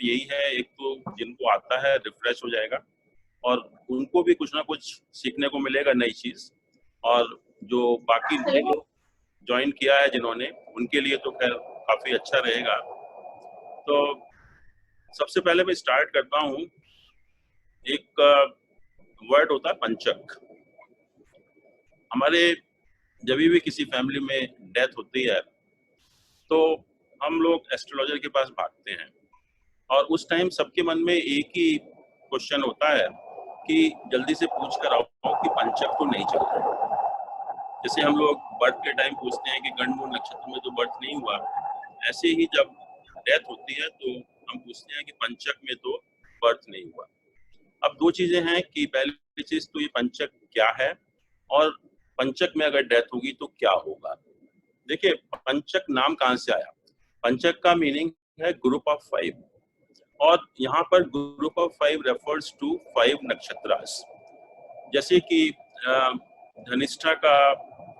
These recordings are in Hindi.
यही है, एक तो जिनको आता है रिफ्रेश हो जाएगा और उनको भी कुछ ना कुछ सीखने को मिलेगा नई चीज, और जो बाकी ज्वाइन किया है जिन्होंने, उनके लिए तो खैर काफी अच्छा रहेगा। तो सबसे पहले मैं स्टार्ट करता हूँ, एक वर्ड होता है पंचक। हमारे जब भी किसी फैमिली में डेथ होती है तो हम लोग एस्ट्रोलॉजर के पास भागते हैं, और उस टाइम सबके मन में एक ही क्वेश्चन होता है कि जल्दी से पूछ कर आओ कि पंचक तो नहीं चल रहा है। जैसे हम लोग बर्थ के टाइम पूछते हैं कि गणमूल नक्षत्र में तो बर्थ नहीं हुआ, ऐसे ही जब डेथ होती है तो हम पूछते हैं कि पंचक में तो बर्थ नहीं हुआ। अब दो चीजें हैं कि पहली चीज तो ये पंचक क्या है, और पंचक में अगर डेथ होगी तो क्या होगा। देखिए, पंचक नाम कहाँ से आया? पंचक का मीनिंग है ग्रुप ऑफ 5, और यहाँ पर ग्रुप ऑफ 5 रेफर्स टू 5 नक्षत्रास। जैसे कि धनिष्ठा का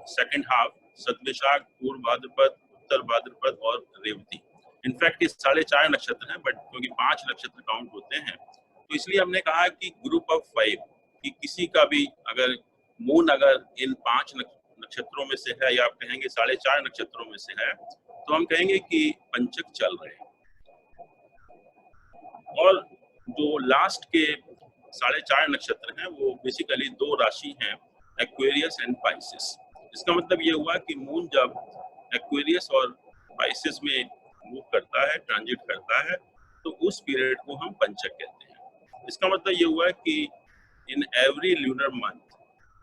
सेकंड हाफ, सतविशाख, पूर्व भाद्रपद, उत्तर भाद्रपद और रेवती। इनफैक्ट ये 4.5 नक्षत्र हैं, बट क्योंकि 5 नक्षत्र काउंट होते हैं तो इसलिए हमने कहा कि ग्रुप ऑफ 5, कि किसी का भी अगर मून अगर इन 5 नक्षत्रों में से है, या आप कहेंगे 4.5 नक्षत्रों में से है, तो हम कहेंगे कि पंचक चल रहे हैं। और जो लास्ट के 4.5 नक्षत्र हैं वो बेसिकली 2 राशि हैं, एक्वेरियस एंड पाइसेस। इसका मतलब ये हुआ कि मून जब एक्वेरियस और पाइसेस में मूव करता है, ट्रांजिट करता है, तो उस पीरियड को हम पंचक कहते हैं। इसका मतलब ये हुआ कि in every lunar month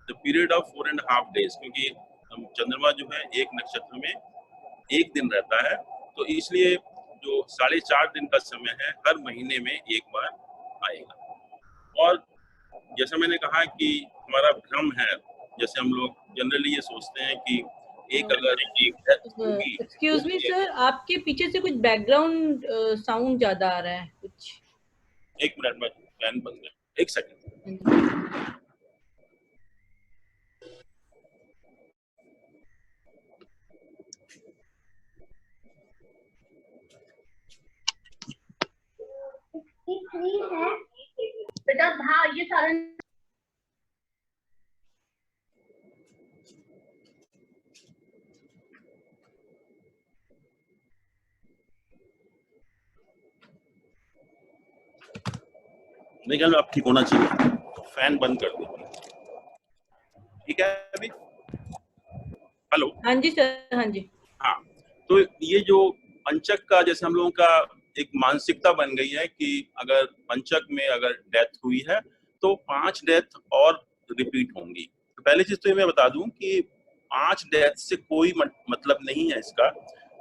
the period of 4.5 days, क्योंकि चंद्रमा जो है एक नक्षत्र में एक दिन रहता है, तो इसलिए जो 4.5 दिन का समय है हर महीने में एक बार आएगा। और जैसा मैंने कहा कि हमारा भ्रम है, जैसे हम लोग जनरली ये सोचते हैं कि एक अगर एक्सक्यूज मी सर, आपके पीछे से कुछ बैकग्राउंड साउंड ज्यादा आ रहा है कुछ। एक मिनट में फैन बंद है, एक सेकंड। बेटा हाँ, ये सारा मेरे ख्याल में अब ठीक होना चाहिए। फैन बंद कर दो, ठीक है अभी? हेलो? हाँ जी सर, हाँ जी। हाँ, तो ये जो पंचक का, जैसे हम लोगों का एक मानसिकता बन गई है कि अगर पंचक में अगर डेथ हुई है तो 5 डेथ और रिपीट होंगी। तो पहली चीज तो ये मैं बता दूं कि 5 डेथ से कोई मतलब नहीं है इसका।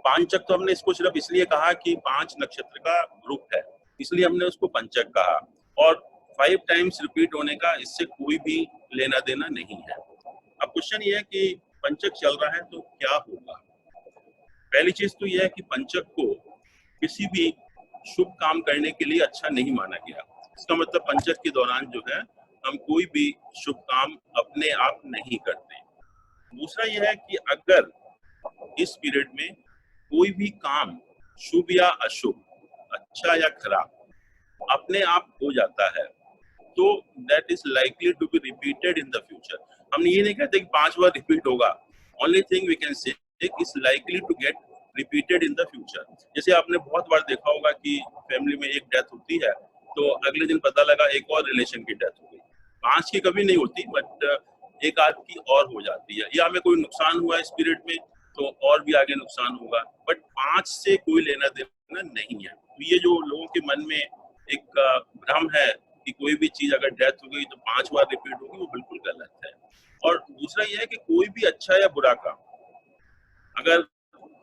पंचक तो हमने इसको सिर्फ इसलिए कहा कि 5 नक्षत्र का ग्रुप है, इसलिए हमने उसको पंचक कहा, और 5 टाइम्स रिपीट होने का इससे कोई भी लेना देना नहीं है। अब क्वेश्चन ये है कि पंचक चल रहा है तो क्या होगा। पहली चीज तो यह है कि पंचक को किसी भी शुभ काम करने के लिए अच्छा नहीं माना गया। इसका मतलब पंचक के दौरान जो है हम कोई भी शुभ काम अपने आप नहीं करते। दूसरा यह है कि अगर इस पीरियड में कोई भी काम शुभ या अशुभ, अच्छा या खराब, अपने आप हो जाता है तो that is likely to be repeated in the future. हम ये नहीं कहते कि 5 बार रिपीट होगा, only thing we can say is likely to get repeated in the future. जैसे आपने बहुत बार देखा होगा कि फैमिली में एक डेथ होती है तो अगले दिन पता लगा एक और रिलेशन की डेथ हो गई। 5 की कभी नहीं होती, बट एक आध की और हो जाती है, या हमें कोई नुकसान हुआ इस पीरियड में तो और भी आगे नुकसान होगा, बट 5 से कोई लेना देना नहीं है। तो ये जो लोगों के मन में एक भ्रम है कि कोई भी चीज अगर डेथ हो गई तो 5 बार रिपीट होगी, वो बिल्कुल गलत है। और दूसरा यह है कि कोई भी अच्छा या बुरा काम, अगर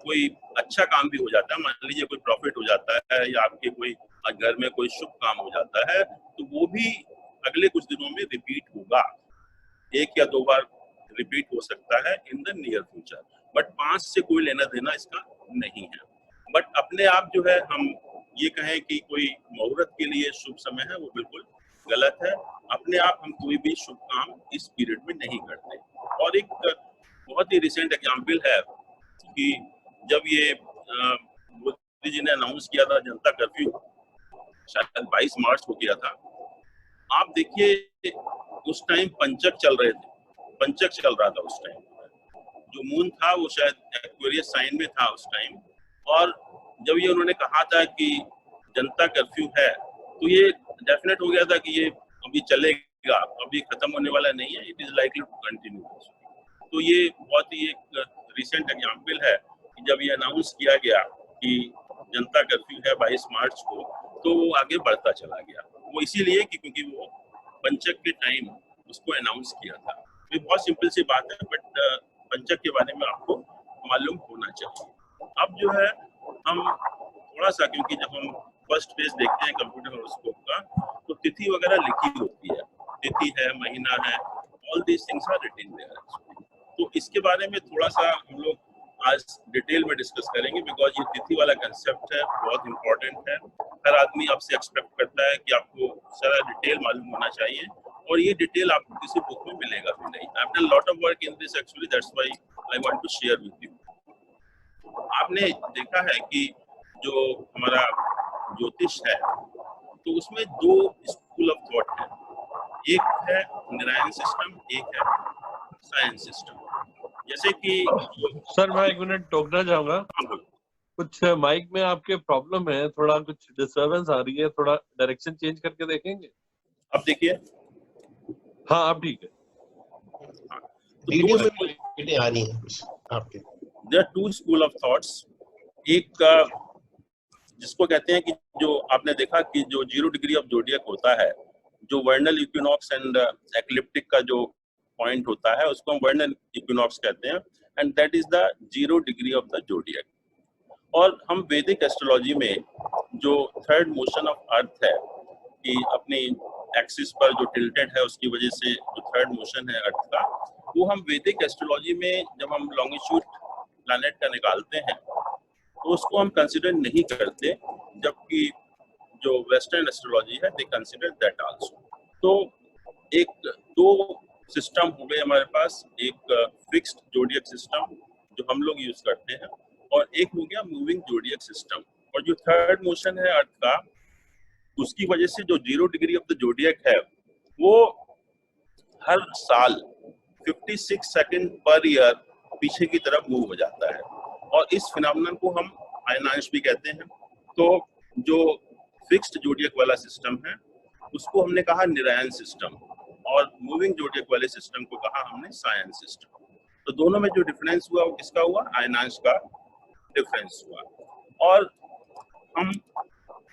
कोई अच्छा काम भी हो जाता है, मान लीजिए कोई प्रॉफिट हो जाता है या आपके कोई घर में कोई शुभ काम हो जाता है, तो वो भी अगले कुछ दिनों में रिपीट होगा। 1 या 2 बार रिपीट हो सकता है in the near future, but 5 से कोई लेना देना इसका नहीं है। बट अपने आप जो है हम ये कहें कि कोई मुहूर्त के लिए शुभ समय है, वो बिल्कुल गलत है। अपने आप हम कोई भी शुभ काम इस पीरियड में नहीं करते। और एक बहुत ही रिसेंट एग्जाम्पल है कि जब ये मोदी जी ने अनाउंस किया था जनता कर्फ्यू, शायद 22 मार्च को किया था। आप देखिए उस टाइम पंचक चल रहे थे, पंचक चल रहा था उस टाइम, जो मून था वो शायद एक्वेरियस साइन में था उस टाइम। और जब ये उन्होंने कहा था कि जनता कर्फ्यू है, तो ये डेफिनेट हो गया था कि ये अभी चलेगा, अभी खत्म होने वाला नहीं है, it is likely to continue. तो ये बहुत ही एक रिसेंट एग्जाम्पल है कि जब ये अनाउंस किया गया कि जनता कर्फ्यू है 22 मार्च को, तो वो आगे बढ़ता चला गया। वो इसीलिए कि क्योंकि वो पंचक के टाइम उसको अनाउंस किया था। ये बहुत सिंपल सी बात है, बट पंचक के बारे में आपको मालूम होना चाहिए। अब जो है हम थोड़ा सा, क्योंकि जब हम फर्स्ट पेज देखते हैं कंप्यूटर हॉरोस्कोप का, तो तिथि वगैरह लिखी होती है, तिथि है, महीना है, all these things are written there. तो इसके बारे में थोड़ा सा हम लोग आज डिटेल में डिस्कस करेंगे, बिकॉज ये तिथि वाला कंसेप्ट है, बहुत इंपॉर्टेंट है। हर आदमी आपसे एक्सपेक्ट करता है कि आपको सारा डिटेल मालूम होना चाहिए, और ये डिटेल आपको किसी बुक में मिलेगा भी नहीं। I have done lot of work in this actually, that's why I want to share with you. आपने देखा है कि जो हमारा ज्योतिष है, तो उसमें 2 स्कूल ऑफ थॉट है, एक है नारायण सिस्टम, एक है साइंस सिस्टम। जैसे कि सर मैं 1 मिनट टोकना चाहूंगा, कुछ माइक में आपके प्रॉब्लम है, थोड़ा कुछ डिस्टरबेंस आ रही है, थोड़ा डायरेक्शन चेंज करके देखेंगे। अब देखिए, हाँ अब ठीक है। तो वीडियो में भी आ रही है कुछ आपके। There are 2 school of thoughts. एक जिसको कहते हैं कि जो आपने देखा कि जो 0 डिग्री ऑफ जोडियक होता है, जो वर्नल इक्विनॉक्स एंड एक्लिप्टिक का जो पॉइंट होता है, उसको हम वर्नल इक्विनॉक्स कहते हैं, and that is the 0 degree of the zodiac. और हम वैदिक एस्ट्रोलॉजी में जो थर्ड मोशन ऑफ अर्थ है, कि अपनी एक्सिस पर जो टिल्टेड है उसकी वजह से जो थर्ड मोशन है अर्थ का, वो हम वैदिक एस्ट्रोलॉजी में जब हम लॉन्गिट्यूड प्लैनेट का निकालते हैं तो उसको हम कंसिडर नहीं करते, जबकि जो वेस्टर्न एस्ट्रोलॉजी है दे कंसिडर दैट आल्सो। तो एक 2 सिस्टम हो गए हमारे पास, एक फिक्स्ड जोडियक सिस्टम जो हम लोग यूज करते हैं, और एक हो गया मूविंग जोडियक सिस्टम। और जो थर्ड मोशन है अर्थ का, उसकी वजह से जो 0 डिग्री ऑफ द जोडियक है वो हर साल 56 सेकंड पर ईयर पीछे की तरफ मूव हो जाता है, और इस फिनोमेनन को हम आयनांश भी कहते हैं। तो जो फिक्स्ड जोडियक वाला सिस्टम है उसको हमने कहा नारायण सिस्टम, और मूविंग जोडियक वाले सिस्टम को कहा हमने साइंस सिस्टम। तो दोनों में जो डिफरेंस हुआ वो किसका हुआ? आयनांश का डिफरेंस हुआ। और हम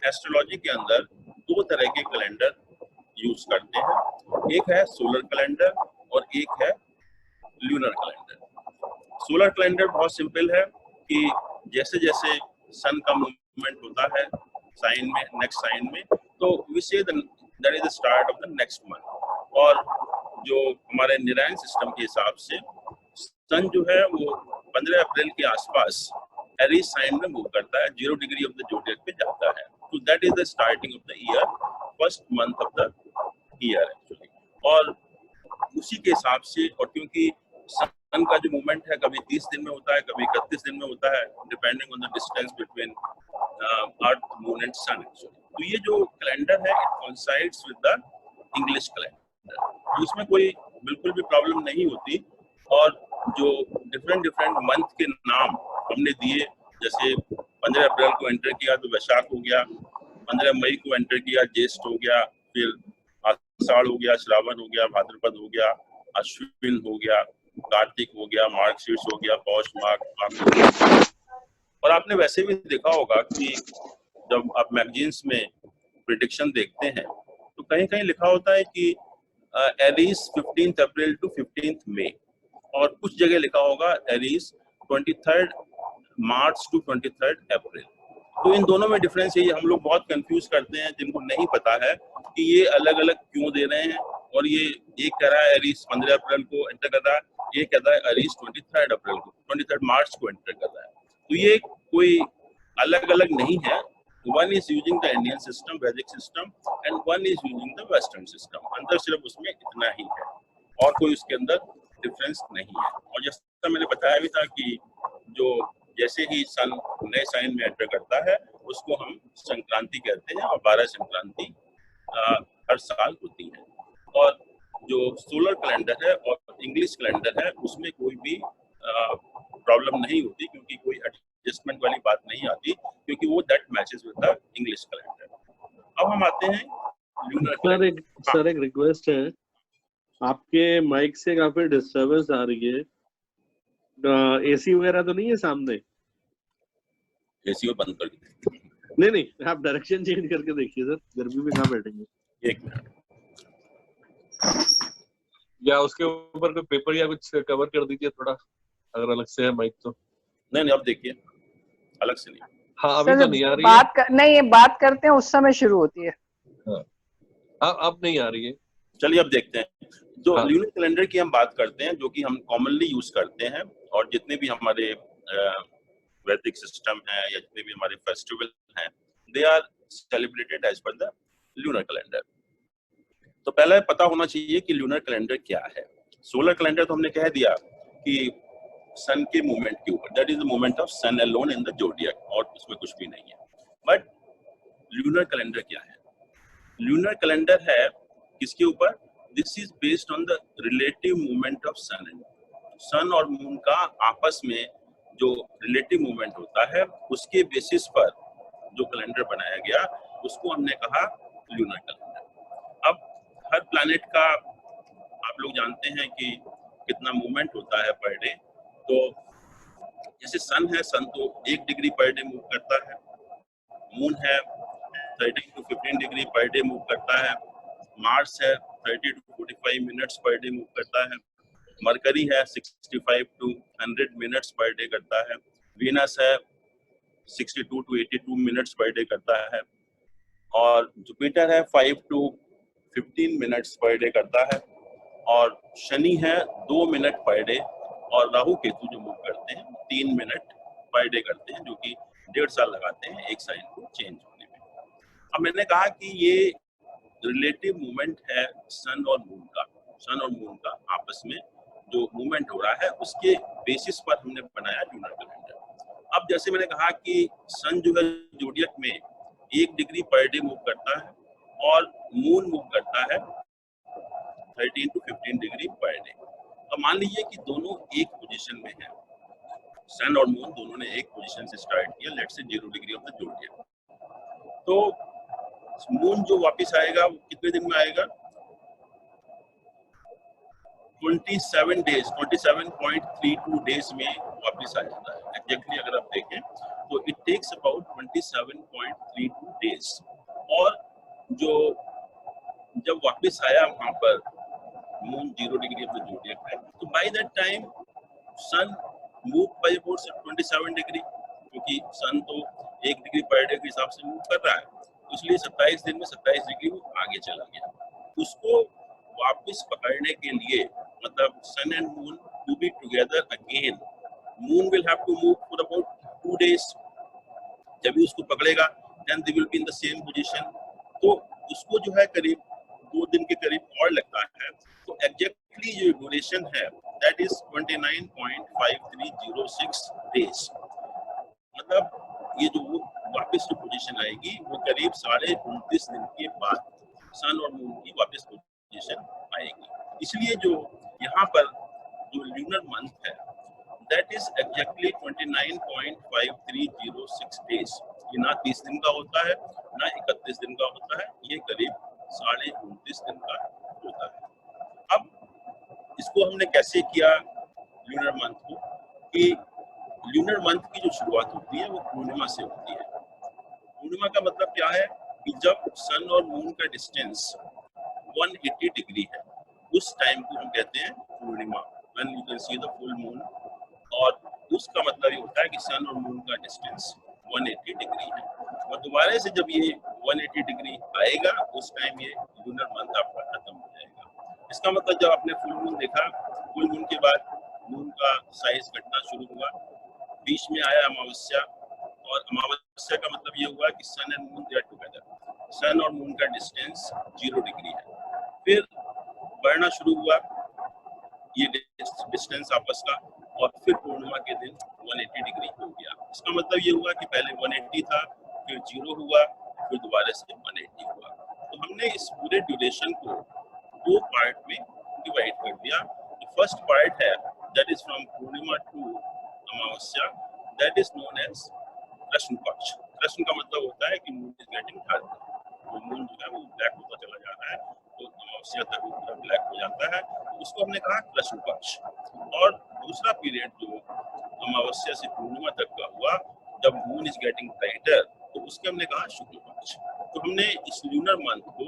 एस्ट्रोलॉजी के अंदर 2 तरह के कैलेंडर यूज करते हैं, एक है सोलर कैलेंडर और एक है ल्यूनर कैलेंडर। सोलर कैलेंडर बहुत सिंपल है कि जैसे जैसे सन का मूवमेंट होता है साइन में, नेक्स्ट साइन में, तो we say that is the start of the next month. और जो हमारे नारायण सिस्टम के हिसाब से सन जो है वो 15 अप्रैल के आसपास एरीज साइन में मूव करता है, 0 डिग्री ऑफ द जोडियक पे जाता है। तो that is the starting of the year, first month of the year actually. और उसी के हिसाब से, और क्योंकि सन का जो मूवमेंट है कभी 30 दिन में होता है, कभी 31 दिन में होता है, depending on the distance between earth, moon and sun actually. तो ये जो कैलेंडर है it coincides with the English calendar, तो इसमें कोई बिल्कुल भी प्रॉब्लम नहीं होती। और जो डिफरेंट मंथ के नाम हमने दिए, जैसे 15 अप्रैल को एंटर किया तो वैशाख हो गया, 15 मई को एंटर किया ज्येष्ठ हो गया, फिर आषाढ़ हो गया, श्रावण हो गया, भाद्रपद हो गया, अश्विन हो गया, कार्तिक हो गया, मार्गशीर्ष हो गया, पौष माघ हो गया। और आपने वैसे भी देखा होगा कि जब आप मैगजीन्स में प्रेडिक्शन देखते हैं तो कहीं कहीं लिखा होता है कि एरीज 15 अप्रैल टू 15 मई, और कुछ जगह लिखा होगा एरीज 23 मार्च टू 23 अप्रैल। तो इन दोनों में डिफरेंस है, हम लोग बहुत कंफ्यूज करते हैं जिनको नहीं पता है कि ये अलग अलग क्यों दे रहे हैं। और ये एक कह रहा है एरीज 15 अप्रैल को एंटर कर रहा है, ये कहता है एरीज 23 अप्रैल को, 23 मार्च को एंटर कर रहा है। तो ये कोई अलग अलग नहीं है, one is using the Indian system, Vedic system, and one is using the western system. अंदर सिर्फ उसमें इतना ही है और कोई उसके अंदर डिफरेंस नहीं है। और जैसा मैंने बताया भी था कि जो जैसे ही सन नए साइन में एंटर करता है उसको हम संक्रांति कहते हैं और 12 संक्रांति हर साल होती है। और जो सोलर कैलेंडर है और इंग्लिश कैलेंडर है उसमें कोई भी प्रॉब्लम नहीं होती, क्योंकि कोई एडजस्टमेंट वाली बात नहीं आती, क्योंकि वो that matches with the English calendar. अब हम आते हैं ल्यूनर। सर एक रिक्वेस्ट है, आपके माइक से काफी डिस्टरबेंस आ रही है। एसी वगैरह तो नहीं है सामने? एसी को बंद कर दीजिए। नहीं, आप डायरेक्शन चेंज करके देखिए सर, गर्मी में कहाँ बैठेंगे। एक मिनट, या उसके ऊपर कोई पेपर या कुछ कवर कर दीजिए थोड़ा, अगर अलग से है माइक तो। नहीं अब देखिए, अलग से नहीं। हाँ अभी तो नहीं आ रही है। नहीं, ये बात करते हैं उस समय शुरू होती है। हाँ अब नहीं आ रही है। चलिए अब देखते हैं। जो हाँ। ल्यूनर कैलेंडर की हम बात करते हैं, जो कि हम कॉमनली यूज करते हैं, और जितने भी हमारे वैदिक सिस्टम है या जितने भी हमारे फेस्टिवल हैं, they are celebrated as per the lunar calendar. तो पहले पता होना चाहिए कि ल्यूनर कैलेंडर क्या है। सोलर कैलेंडर तो हमने कह दिया कि सन के मूवमेंट के ऊपर, that is the movement of sun alone in the zodiac, और उसमें कुछ भी नहीं है। बट ल्यूनर कैलेंडर क्या है? ल्यूनर कैलेंडर है किसके ऊपर? This is based on the relative movement of sun and moon. Sun और मून का आपस में जो रिलेटिव मूवमेंट होता है, उसके बेसिस पर जो कैलेंडर बनाया गया, उसको हमने कहा ल्यूनर कैलेंडर। अब हर प्लैनेट का आप लोग जानते हैं कि कितना मूवमेंट होता है पर डे। तो जैसे सन है, सन तो 1 डिग्री पर डे मूव करता है। मून है 13 to 15 degree per day move करता है। मार्स है 30 to 45 minutes per day move करता है। मरकरी है 65 to 100 मिनट्स पर डे करता है। वीनस है 62 to 82 मिनट्स पर डे करता है। और जुपिटर है 5 to 15 मिनट्स पर डे करता है। और शनि है 2 मिनट पर डे। और राहु केतु जो मूव करते हैं 3 मिनट पर डे करते हैं, जो कि 1.5 साल लगाते हैं एक साइन को चेंज होने में। अब मैंने कहा कि ये रिलेटिव मूवमेंट है सन और मून का। सन और मून का आपस में जो मूवमेंट हो रहा है, उसके बेसिस पर हमने बनाया ल्यूनर कैलेंडर। अब जैसे मैंने कहा कि सन जो है जोडियक में 1 डिग्री पर डे मूव करता है, और मून मूव करता है 13 to 15 डिग्री पर डे। तो मान लीजिए कि दोनों एक पोजीशन में है, सन और मून दोनों ने एक पोजीशन से स्टार्ट किया, let's say 0 degree of the zodiac. तो मून जो वापस आएगा वो कितने दिन में आएगा? 27 डेज, 27.32 डेज में वापस आ जाता है। एग्जैक्टली अगर आप देखें तो इट टेक्स अबाउट 27.32 डेज। और जो जब वापस आया वहां पर moon 0 degree of the zodiac है, तो by that time sun move by about 27 degree, क्योंकि सन तो 1 डिग्री पर डे के हिसाब से मूव कर रहा है, इसलिए 27 दिन में 27 डिग्री वो आगे चला गया। उसको वापस पकड़ने के लिए, मतलब sun and moon to be together again, moon will have to move for about 2 days. जब भी उसको पकड़ेगा then they will be in the same position. तो उसको जो है करीब 2 दिन के करीब और लगता है। तो एग्जैक्टली जो ड्यूरेशन है दैट इज 29.5306 डेज। मतलब ये जो वापस की पोजीशन आएगी वो करीब 29.5 दिन के बाद सन और मून की वापस पोजीशन आएगी। इसलिए जो यहाँ पर जो ल्यूनर मंथ है दैट इज एग्जैक्टली 29.5306 डेज। ये ना 30 दिन का होता है ना 31 दिन का होता है, ये करीब 29.5 दिन का होता है। अब इसको हमने कैसे किया ल्यूनर मंथ को, कि ल्यूनर मंथ की जो शुरुआत होती है वो पूर्णिमा से होती है। पूर्णिमा का मतलब क्या है कि जब सन और मून का डिस्टेंस 180 डिग्री है, उस टाइम को हम कहते हैं पूर्णिमा, when you can see the full moon. और उसका मतलब ये होता है कि सन और मून का डिस्टेंस 180 डिग्री है। और दोबारा से जब ये 180 डिग्री आएगा उस टाइम ये लूनर मंथ आपका खत्म हो जाएगा। इसका मतलब जब आपने फुल मून देखा, फुल मून के बाद मून का साइज घटना शुरू हुआ, बीच में आया अमावस्या, और अमावस्या का मतलब ये हुआ कि sun and moon they are together. Sun और मून का डिस्टेंस 0 डिग्री है। फिर बढ़ना शुरू हुआ ये डिस्टेंस आपस का, और फिर पूर्णिमा के दिन 180 डिग्री हो गया। इसका मतलब ये हुआ कि पहले 180 था, फिर 0 हुआ, फिर दोबारा से 180 हुआ। तो हमने इस पूरे ड्यूरेशन को 2 पार्ट में डिवाइड कर दिया। फर्स्ट पार्ट है that is from Purnima to Amavasya, that is known as Krishna Paksha. कृष्ण का मतलब होता है कि मून इज गेटिंग डार्क, तो मून जो है वो ब्लैक होता चला जा रहा है, तो अमावस्या तक वो पूरा ब्लैक हो जाता है, तो उसको हमने कहा कृष्ण पक्ष। और दूसरा पीरियड जो अमावस्या से पूर्णिमा तक का हुआ, जब मून इज गेटिंग ब्राइटर, तो उसके हमने कहा शुक्ल पक्ष। तो हमने इस लूनर मंथ को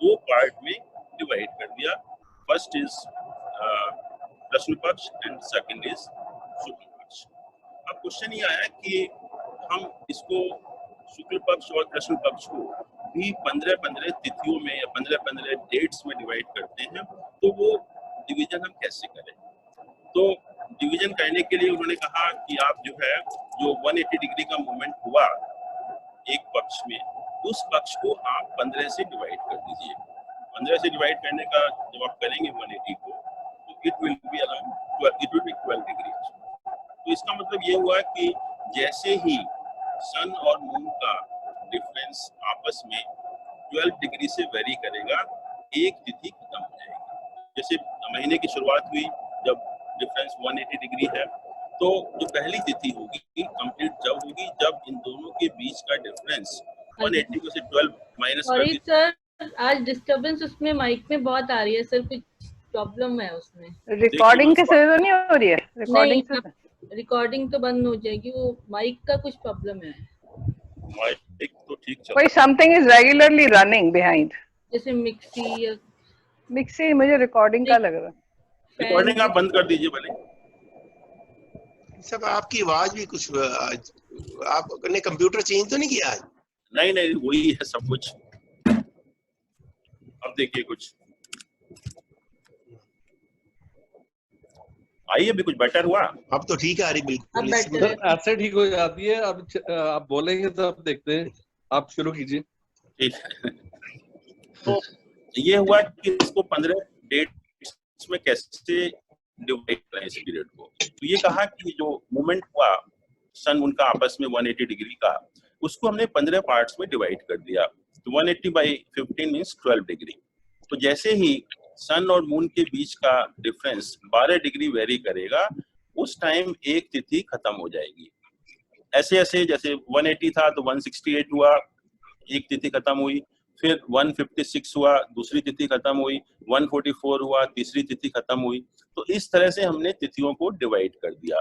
2 पार्ट में डिवाइड कर दिया। फर्स्ट इज कृष्ण पक्ष एंड सेकंड इज शुक्ल पक्ष। अब क्वेश्चन ये आया कि हम इसको शुक्ल पक्ष और कृष्ण पक्ष को भी 15-15 तिथियों में या 15-15 डेट्स में डिवाइड करते हैं, तो वो डिवीजन हम कैसे करें? तो डिवीजन करने के लिए उन्होंने कहा कि आप जो है जो 180 डिग्री का मूवमेंट हुआ एक पक्ष में, उस पक्ष को आप 15 से डिवाइड कर दीजिए। 15 से डिवाइड करने का जब आप करेंगे 180 को, तो it will be around 12 degree. तो इसका मतलब ये हुआ कि जैसे ही सन और मून का डिफरेंस आपस में 12 डिग्री से वेरी करेगा, एक तिथि खत्म हो जाएगी। जैसे महीने की शुरुआत हुई जब डिफरेंस 180 डिग्री है, तो जो पहली तिथि होगी कंप्लीट जब होगी जब इन दोनों के बीच का डिफरेंस 180 में से 12 माइनस कर सॉरी सर, आज डिस्टरबेंस उसमें माइक में बहुत आ रही है सर, कुछ प्रॉब्लम है उसमें। रिकॉर्डिंग के से तो नहीं हो रही है? रिकॉर्डिंग से रिकॉर्डिंग तो बंद हो जाएगी, वो माइक का कुछ प्रॉब्लम है। माइक तो ठीक चल कोई something is regularly running behind, जैसे मिक्सी या मिक्सी। मुझे रिकॉर्डिंग का लग रहा है। रिकॉर्डिंग आप बंद कर दीजिए भले। सब आपकी आवाज भी कुछ आपने कंप्यूटर चेंज तो नहीं किया आज? नहीं नहीं, वही है सब कुछ। अब देखिए कुछ आई, अभी कुछ बेटर हुआ? अब तो ठीक आ रही बिल्कुल। अब better है। ऐसे ठीक हो जाती है। अब आप बोलेंगे तो अब देखते हैं, आप शुरू कीजिए। ठीक है। तो ये हुआ कि इसको 15 डेट्स में कैसे डिवाइड करें इस पीरियड को। तो ये कहा कि जो मूवमेंट हुआ सन उनका आपस में 180 डिग्री का, उसको हमने 15 पार्ट्स में डिवाइड कर दिया। तो 180 बाई 15 मीन्स 12 डिग्री। तो जैसे ही सन और मून के बीच का डिफरेंस 12 डिग्री वेरी करेगा, उस टाइम एक तिथि खत्म हो जाएगी। ऐसे ऐसे जैसे 180 था तो 168 हुआ, एक तिथि खत्म हुई, फिर 156 हुआ, दूसरी तिथि खत्म हुई, 144 हुआ, तीसरी तिथि खत्म हुई। तो इस तरह से हमने तिथियों को डिवाइड कर दिया।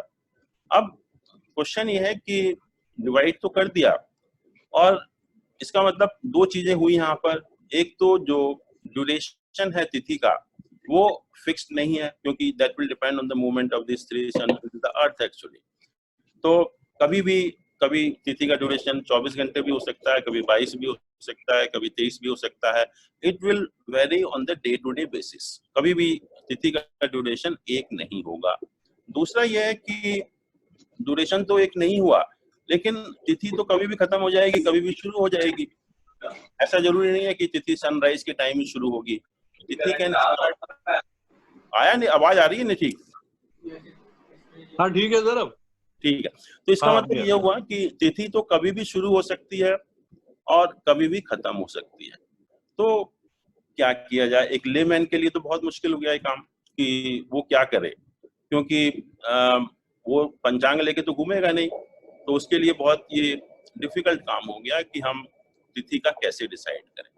अब क्वेश्चन ये है कि डिवाइड तो कर दिया, और इसका मतलब 2 चीजें हुई यहाँ पर। एक तो जो ड्यूरेशन है तिथि का वो फिक्स्ड नहीं है, क्योंकि that will depend on the movement of this 3 sun the earth actually. तो कभी तिथि का ड्यूरेशन 24 घंटे भी हो सकता है, कभी 22 भी हो सकता है, कभी 23 भी हो सकता है। It will vary on the day to day basis. कभी भी तिथि का ड्यूरेशन एक नहीं होगा। दूसरा यह है कि ड्यूरेशन तो एक नहीं हुआ, लेकिन तिथि तो कभी भी खत्म हो जाएगी, कभी भी शुरू हो जाएगी। ऐसा जरूरी नहीं है कि तिथि सनराइज के टाइम ही शुरू होगी। तिथि कैन आया नहीं, आवाज आ रही है ना? ठीक, हाँ ठीक है सर। अब ठीक है। तो इसका मतलब ये हुआ कि तिथि तो कभी भी शुरू हो सकती है और कभी भी खत्म हो सकती है। तो क्या किया जाए? एक लेमैन के लिए तो बहुत मुश्किल हो गया ये काम कि वो क्या करे, क्योंकि वो पंचांग लेके तो घूमेगा नहीं। तो उसके लिए बहुत ये डिफिकल्ट काम हो गया कि हम तिथि का कैसे डिसाइड करें।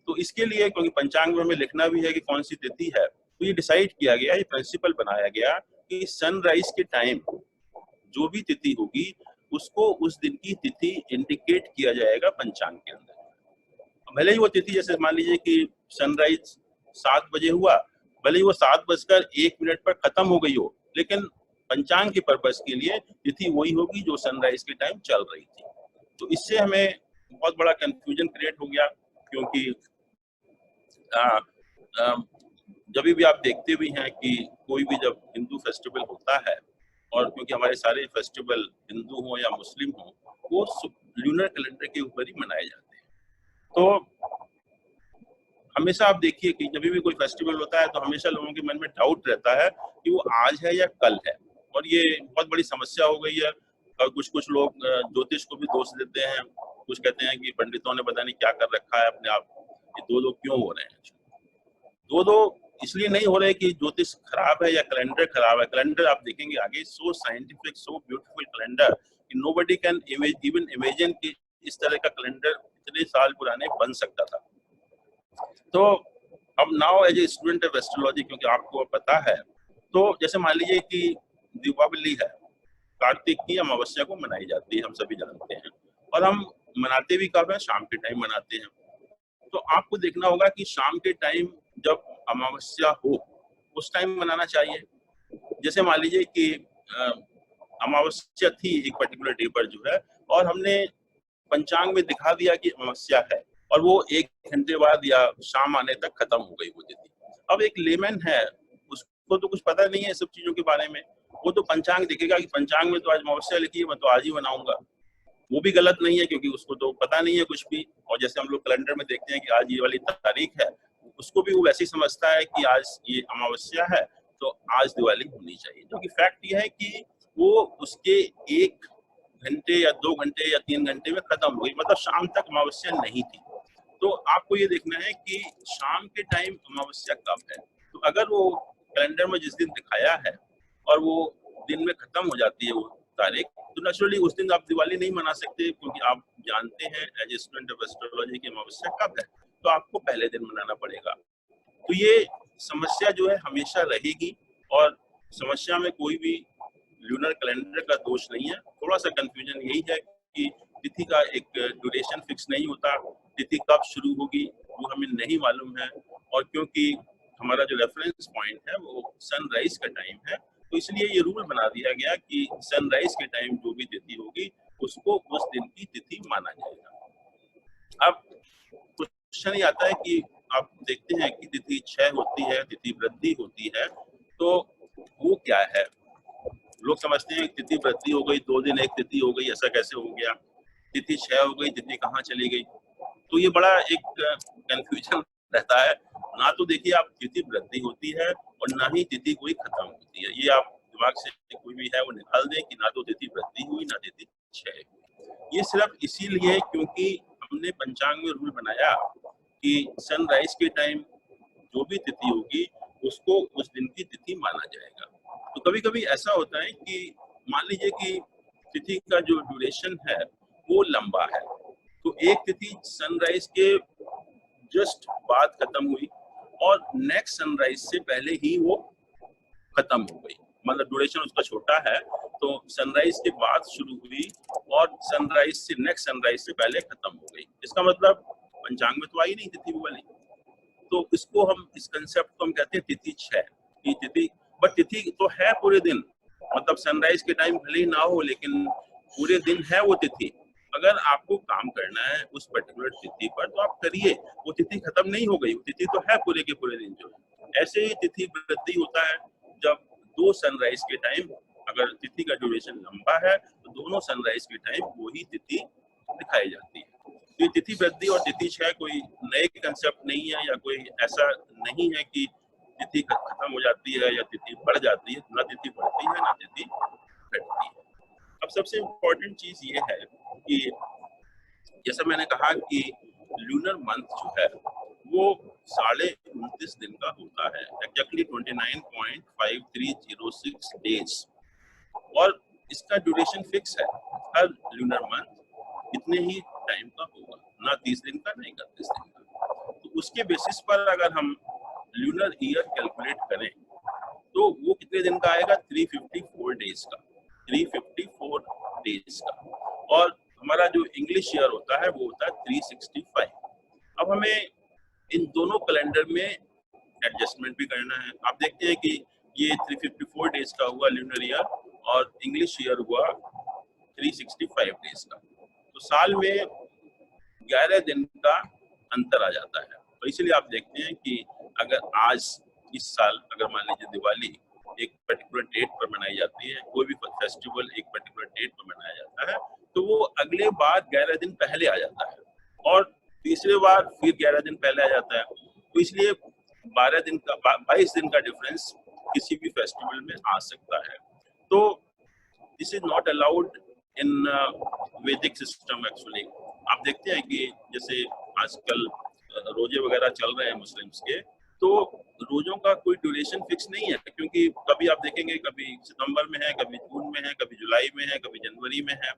तो इसके लिए, क्योंकि पंचांग में हमें लिखना भी है कि कौन सी तिथि है, तो ये डिसाइड किया गया, ये प्रिंसिपल बनाया गया कि सनराइज के टाइम जो भी तिथि होगी उसको उस दिन की तिथि इंडिकेट किया जाएगा पंचांग के अंदर। भले ही वो तिथि, जैसे मान लीजिए कि सनराइज 7 बजे हुआ, भले ही वो 7:01 पर खत्म हो गई हो, लेकिन पंचांग के पर्पस के लिए तिथि वही होगी जो सनराइज के टाइम चल रही थी। तो इससे हमें बहुत बड़ा कंफ्यूजन क्रिएट हो गया, क्योंकि जब भी आप देखते भी हैं कि कोई भी जब हिंदू फेस्टिवल होता है, और क्योंकि हमारे सारे फेस्टिवल हिंदू हो या मुस्लिम हो, वो लूनर कैलेंडर के ऊपर ही मनाए जाते हैं। तो हमेशा आप देखिए कि जब भी कोई फेस्टिवल होता है तो हमेशा लोगों के मन में डाउट रहता है कि वो आज है या कल है, और ये बहुत बड़ी समस्या हो गई है। और कुछ लोग ज्योतिष को भी दोष देते हैं कुछ कहते हैं कि पंडितों ने पता नहीं क्या कर रखा है अपने आप, ये दो क्यों हो रहे हैं। दो इसलिए नहीं हो रहे कि ज्योतिष खराब है या कैलेंडर खराब है। कैलेंडर आप देखेंगे आगे, सो साइंटिफिक, सो ब्यूटीफुल कैलेंडर कि नोबडी कैन इवन इमेजिन कि इस तरह का कैलेंडर इतने साल पुराने बन सकता था। तो अब now as a student of astrology, क्योंकि आपको पता है, तो जैसे मान लीजिए कि दीपावली है, कार्तिक की अमावस्या को मनाई जाती है, हम सभी जानते हैं, और हम मनाते भी कब है, शाम के टाइम मनाते हैं। तो आपको देखना होगा कि शाम के टाइम जब अमावस्या हो उस टाइम मनाना चाहिए। जैसे मान लीजिए कि अमावस्या थी एक पर्टिकुलर डे पर जो है, और हमने पंचांग में दिखा दिया कि अमावस्या है, और वो 1 घंटे बाद या शाम आने तक खत्म हो गई वो तिथि। अब एक लेमैन है, उसको तो कुछ पता नहीं है सब चीजों के बारे में, वो तो पंचांग देखेगा कि पंचांग में तो आज अमावस्या लिखी है, मैं तो आज ही मनाऊंगा। वो भी गलत नहीं है, क्योंकि उसको तो पता नहीं है कुछ भी। और जैसे हम लोग कैलेंडर में देखते हैं कि आज ये वाली तारीख है, उसको भी वो वैसे ही समझता है कि आज ये अमावस्या है तो आज दिवाली होनी चाहिए। जो कि फैक्ट ये है कि वो उसके 1 घंटे या 2 घंटे या 3 घंटे में खत्म हो गई, मतलब शाम तक अमावस्या नहीं थी। तो आपको ये देखना है कि शाम के टाइम अमावस्या कब है। तो अगर वो कैलेंडर में जिस दिन दिखाया है और वो दिन में खत्म हो जाती है वो तारीख, तो नेचुरली उस दिन आप दिवाली नहीं मना सकते, क्योंकि आप जानते हैं as a student of astrology की अमावस्या कब है, तो आपको पहले दिन मनाना पड़ेगा। तो ये समस्या जो है हमेशा रहेगी, और समस्या में कोई भी लूनर कैलेंडर का दोष नहीं है। थोड़ा सा कंफ्यूजन यही है कि तिथि का एक ड्यूरेशन फिक्स नहीं होता, तिथि कब शुरू होगी वो हमें नहीं मालूम है, और क्योंकि हमारा जो रेफरेंस पॉइंट है वो सनराइज का टाइम है, तो इसलिए ये रूल बना दिया गया कि सनराइज के टाइम जो भी तिथि होगी उसको उस दिन की तिथि माना जाएगा। अब क्वेश्चन ये आता है कि आप देखते हैं कि तिथि क्षय होती है, तिथि वृद्धि होती है, तो वो क्या है? लोग समझते हैं तिथि वृद्धि हो गई, 2 दिन एक तिथि हो गई, ऐसा कैसे हो गया? तिथि क्षय हो गई, तिथि कहाँ चली गई? तो ये बड़ा एक कंफ्यूजन रहता है। ना तो देखिए आप तिथि वृद्धि होती है और ना ही तिथि कोई खत्म होती है। ये आप दिमाग से कोई भी है वो निकाल दें कि ना तो तिथि वृद्धि हुई ना तिथि क्षय हुई। ये सिर्फ इसीलिए क्योंकि हमने पंचांग में रूल बनाया कि सनराइज के टाइम जो भी तिथि होगी उसको उस दिन की तिथि माना जाएगा। तो कभी कभी ऐसा होता है कि मान लीजिए कि तिथि का जो ड्यूरेशन है वो लंबा है, तो एक तिथि सनराइज के जस्ट बाद खत्म हुई और नेक्स्ट सनराइज से पहले ही वो खत्म हो गई, मतलब ड्यूरेशन उसका छोटा है, तो सनराइज के बाद शुरू हुई और सनराइज से नेक्स्ट सनराइज से पहले खत्म हो गई। इसका मतलब पंचांग में तो आई नहीं तिथि वाली, तो इसको हम, इस कंसेप्ट को हम कहते हैं तिथि क्षय की तिथि। बट तिथि तो है पूरे दिन, मतलब सनराइज के टाइम भले ही ना हो लेकिन पूरे दिन है वो तिथि। अगर आपको काम करना है उस पर्टिकुलर तिथि पर तो आप करिए, वो तिथि खत्म नहीं हो गई, वो तिथि तो है पूरे के पूरे दिन जो है। ऐसे ही तिथि वृद्धि होता है जब 2 सनराइज के टाइम, अगर तिथि का ड्यूरेशन लंबा है तो दोनों सनराइज के टाइम वही तिथि दिखाई जाती है। तो ये तिथि वृद्धि और तिथि क्षय कोई नए कंसेप्ट नहीं है, या कोई ऐसा नहीं है कि तिथि खत्म हो जाती है या तिथि बढ़ जाती है। ना तिथि बढ़ती है ना तिथि घटती है। अब सबसे इम्पोर्टेंट चीज ये है कि जैसा मैंने कहा कि लूनर मंथ जो है वो 29.5 दिन का होता है, एक्जैक्टली 29.5306 डेज, और इसका ड्यूरेशन फिक्स है। हर लूनर मंथ इतने ही टाइम का होगा, ना 30 दिन का ना 31 दिन का। तो उसके बेसिस पर अगर हम लूनर ईयर कैलकुलेट करें तो वो कितने दिन का आएगा? 354 डेज का, 354 डेज का। और हमारा जो इंग्लिश ईयर होता है वो होता है 365। अब हमें इन दोनों कैलेंडर में एडजस्टमेंट भी करना है। आप देखते हैं कि ये 354 डेज का हुआ लूनर ईयर और इंग्लिश ईयर हुआ 365 डेज का, तो साल में 11 दिन का अंतर आ जाता है। तो इसलिए आप देखते हैं कि अगर आज इस साल अगर मान लीजिए दिवाली एक पर्टिकुलर डेट पर मनाई जाती है, कोई भी फेस्टिवल एक पर्टिकुलर डेट पर मनाया जाता है, तो वो अगले बार 11 दिन पहले आ जाता है और तीसरे बार फिर 11 दिन पहले आ जाता है। तो इसलिए 12 दिन का 22 दिन का डिफरेंस किसी भी फेस्टिवल में आ सकता है। तो this is not allowed in वैदिक सिस्टम एक्चुअली आप देखते हैं कि जैसे आजकल रोजे वगैरह चल रहे हैं मुस्लिम्स के, तो रोजों का कोई ड्यूरेशन फिक्स नहीं है, क्योंकि कभी आप देखेंगे कभी सितंबर में है, कभी जून में है, कभी जुलाई में है, कभी जनवरी में है।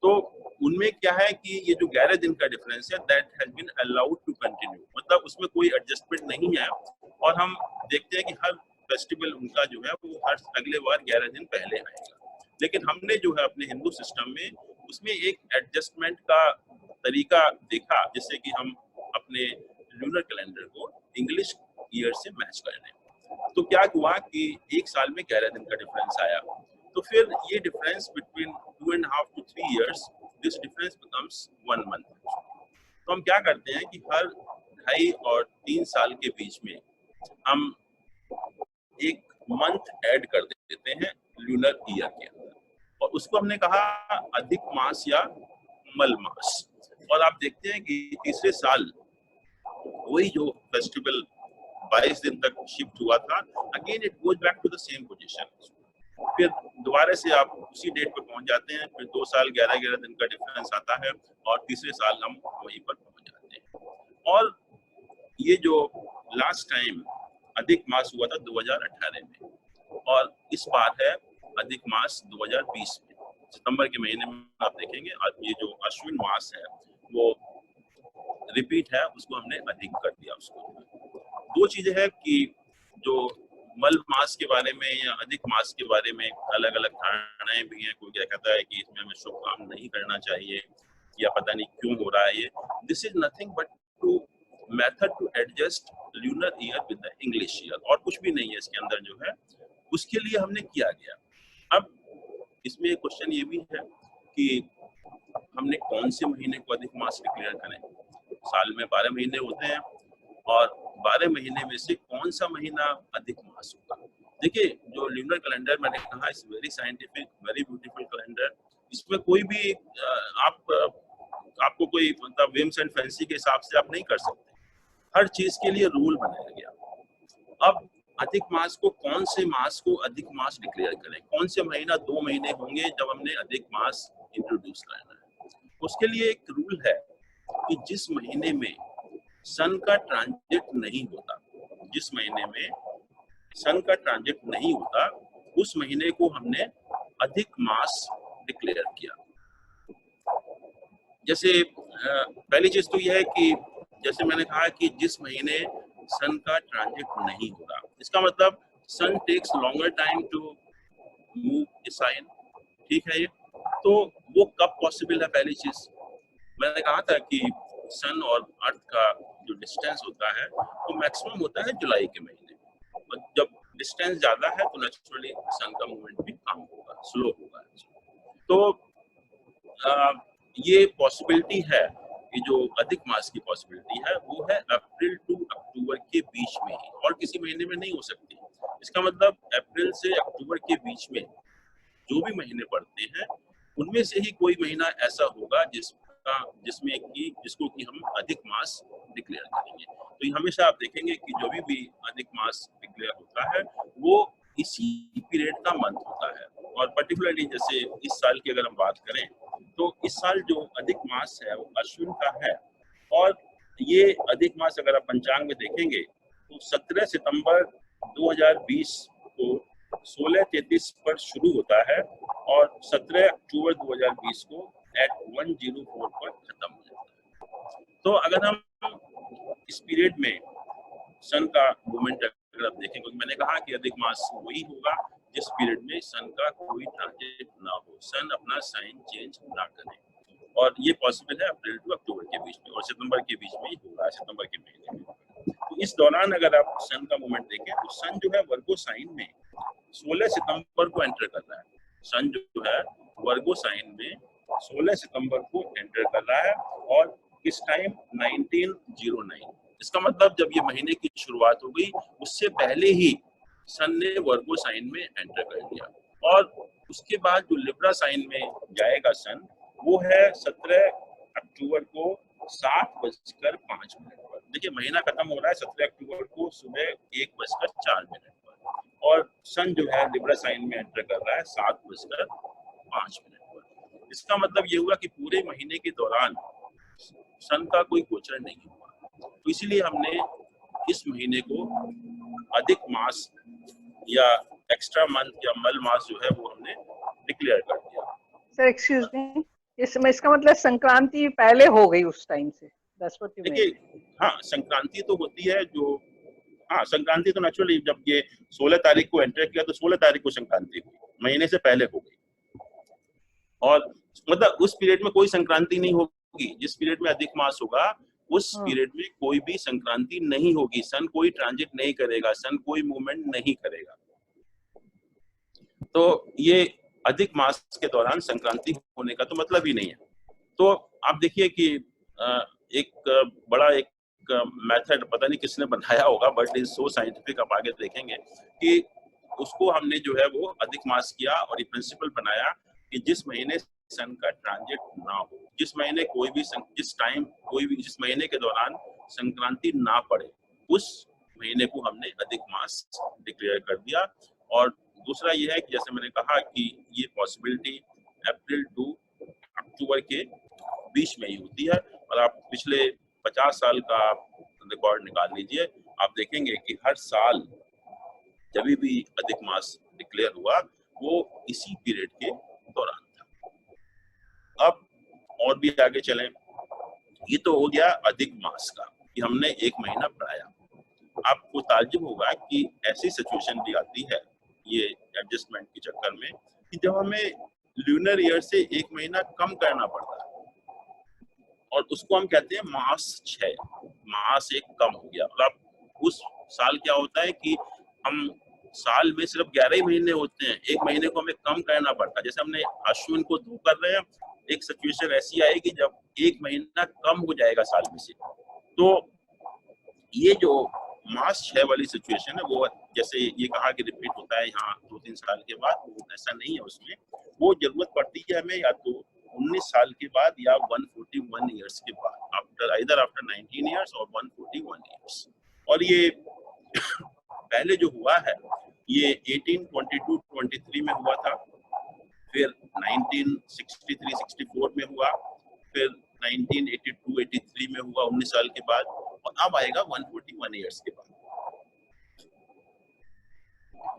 तो उनमें क्या है कि ये जो 11 दिन का डिफरेंस है that has been allowed to continue, मतलब उसमें कोई एडजस्टमेंट नहीं है। और हम देखते हैं कि हर फेस्टिवल उनका जो है वो हर अगले बार 11 दिन पहले आएगा। लेकिन हमने जो है अपने हिंदू सिस्टम में उसमें एक एडजस्टमेंट का तरीका देखा, जिससे कि हम अपने लूनर कैलेंडर को इंग्लिश ईयर से मैच कर लें। तो क्या हुआ कि एक साल में 11 दिन का डिफरेंस आया, तो फिर ये difference between 2.5 to 3 years, this difference becomes 1 month। तो हम क्या करते हैं कि हर 2.5 और 3 साल के बीच में हम एक मंथ ऐड कर देते हैं लूनर ईयर के अंदर, और उसको हमने कहा अधिक मास या मल मास। और आप देखते हैं कि तीसरे साल वही जो फेस्टिवल 22 दिन तक शिफ्ट हुआ था, again it goes back to the same position. फिर दोबारा से आप उसी डेट पे पहुंच जाते हैं, फिर 2 साल 11-11 दिन का डिफरेंस आता है, और तीसरे साल हम वहीं पर पहुंच जाते हैं। और ये जो लास्ट टाइम अधिक मास हुआ था 2018 में, और इस बार है अधिक मास 2020 में, सितंबर के महीने में आप देखेंगे। आज ये जो अश्विन मास है वो रिपीट है, उसको हमने अधिक कर दिया उसको। दो चीजें हैं कि जो मल मास के बारे में या अधिक मास के बारे में अलग अलग धारणाएं भी हैं। कोई क्या कहता है कि इसमें हमें शुभ काम नहीं करना चाहिए, या पता नहीं क्यों हो रहा है ये। This is nothing but two method to adjust lunar year with the English year, और कुछ भी नहीं है इसके अंदर जो है, उसके लिए हमने किया गया। अब इसमें एक क्वेश्चन ये भी है कि हमने कौन से महीने को अधिक मास डिक्लेयर करें। साल में 12 महीने होते हैं, और 12 महीने में से कौन सा महीना अधिक मास होगा। देखिए, जो लूनर कैलेंडर मैंने कहा is very scientific, very beautiful calendar. इसमें कोई भी आपको कोई मतलब विम्स एंड फैंसी के हिसाब से आप नहीं कर सकते। हर चीज के लिए रूल बनाया गया। अब अधिक मास को, कौन से मास को अधिक मास डिक्लेयर करें, कौन से महीना 2 महीने होंगे जब हमने अधिक मास इंट्रोड्यूस करना है। उसके लिए एक रूल है कि जिस महीने में सन का ट्रांजिट नहीं होता, जिस महीने में सन का ट्रांजिट नहीं होता, उस महीने को हमने अधिक मास डिक्लेयर किया। जैसे पहली चीज तो यह है कि जैसे मैंने कहा कि जिस महीने सन का ट्रांजिट नहीं होगा, इसका मतलब sun takes longer time to move the sign, ठीक है ये। तो वो कब पॉसिबल है, पहली चीज मैंने कहा था कि सन और अर्थ का जो डिस्टेंस होता है वो मैक्सिमम होता है जुलाई के महीने, और जब डिस्टेंस ज्यादा है तो नेचुरली सन का मूवमेंट भी कम होगा, स्लो होगा। तो ये पॉसिबिलिटी है कि जो अधिक मास की पॉसिबिलिटी है वो है अप्रैल टू अक्टूबर के बीच में ही, और किसी महीने में नहीं हो सकती। इसका मतलब अप्रैल से अक्टूबर के बीच में जो भी महीने पड़ते हैं उनमें से ही कोई महीना ऐसा होगा जिसमें कि जिसको कि हम अधिक मास डिक्लेयर करेंगे। तो ये हमेशा आप देखेंगे कि जो भी अधिक मास डिक्लेयर होता है वो इसी पीरियड का मंथ होता है। और पर्टिकुलरली जैसे इस साल की अगर हम बात करें तो इस साल जो अधिक मास है वो अश्विन का है, और ये अधिक मास अगर आप पंचांग में देखेंगे तो 17 सितंबर 2020 को 16:33 पर शुरू होता है, और 17 अक्टूबर 2020 को at 104 पर खत्म हो जाता है। तो अगर हम इस पीरियड में सन का मूवमेंट अगर आप देखें, क्योंकि मैंने कहा कि अधिक मास वही होगा जिस पीरियड में सन का कोई ट्रांजिट ना हो, सन अपना साइन चेंज ना करे, और ये पॉसिबल है अप्रैल टू अक्टूबर के बीच में, और सितंबर के बीच में ही होगा, सितंबर के महीने में। तो इस दौरान अगर आप सन का मूवमेंट देखें तो सन जो है वर्गो साइन में 16 सितंबर को एंटर कर रहा है। सन जो है वर्गो साइन में 16 सितंबर को एंटर कर रहा है, और इस टाइम 1909। इसका मतलब जब ये महीने की शुरुआत हो गई उससे पहले ही सन ने वर्गो साइन में एंटर कर दिया, और उसके बाद जो लिब्रा साइन में जाएगा सन वो है 17 अक्टूबर को 7:05 पर। देखिए महीना खत्म हो रहा है 17 अक्टूबर को सुबह 1:04 पर, और सन जो है लिब्रा साइन में एंटर कर रहा है 7:05 पर। इसका मतलब ये हुआ कि पूरे महीने के दौरान सन का कोई गोचर नहीं हुआ। तो इसीलिए हमने इस महीने को अधिक मास या एक्स्ट्रा मंथ या मल मास जो है वो हमने डिक्लेयर कर दिया। सर एक्सक्यूज मी, इसका मतलब संक्रांति पहले हो गई उस टाइम से? देखिए, हाँ संक्रांति तो होती है जो, हाँ संक्रांति तो नेचुरली जब ये 16 तारीख को एंटर किया तो 16 तारीख को संक्रांति हुई, महीने से पहले हो गई। और मतलब उस पीरियड में कोई संक्रांति नहीं होगी। जिस पीरियड में अधिक मास होगा उस पीरियड में कोई भी संक्रांति नहीं होगी। सन कोई ट्रांजिट नहीं करेगा, सन कोई मूवमेंट नहीं करेगा। तो ये अधिक मास के दौरान संक्रांति होने का तो मतलब ही नहीं है। तो आप देखिए कि एक बड़ा एक मेथड पता नहीं किसने बनाया होगा, बट इज सो साइंटिफिक, आप आगे देखेंगे कि उसको हमने जो है वो अधिक मास किया और ये प्रिंसिपल बनाया कि जिस महीने सन का ट्रांजिट ना हो, जिस महीने जिस महीने के दौरान संक्रांति ना पड़े, उस महीने को हमने अधिक मास डिक्लेयर कर दिया। और दूसरा ये है कि जैसे मैंने कहा कि ये पॉसिबिलिटी अप्रैल टू अक्टूबर के बीच में ही होती है। और आप पिछले 50 साल का रिकॉर्ड निकाल लीजिए, आप देखेंगे कि हर साल जब भी अधिक मास डिक्लेयर हुआ वो इसी पीरियड के दौरान था। अब और भी आगे चलें, ये तो हो गया अधिक मास का कि हमने एक महीना बढ़ाया। आपको ताज्जुब होगा कि ऐसी सिचुएशन भी आती है ये एडजस्टमेंट के चक्कर में कि जब हमें ल्यूनर ईयर से एक महीना कम करना पड़ता है और उसको हम कहते हैं मास 6, मास एक कम हो गया। और अब उस साल क्या होता है कि हम साल में सिर्फ 11 ही महीने होते हैं, एक महीने को हमें कम करना पड़ता है। जैसे हमने अश्विन को 2 कर रहे हैं, एक सिचुएशन ऐसी आएगी जब एक महीना कम हो जाएगा साल में से। तो ये जो मास 6 वाली सिचुएशन है वो जैसे ये कहा कि रिपीट होता है यहाँ 2-3 साल के बाद, वो ऐसा नहीं है। उसमें वो जरूरत पड़ती है हमें या तो 19 साल के बाद या 141 ईयर्स के बाद, आफ्टर 19 ईयर्स और 141 ईयर्स। और ये पहले जो हुआ है ये 1822-23 में हुआ था, फिर 1963-64 में हुआ, फिर 1982-83 में हुआ 19 साल के बाद, और अब आएगा 141 ईयर्स के बाद।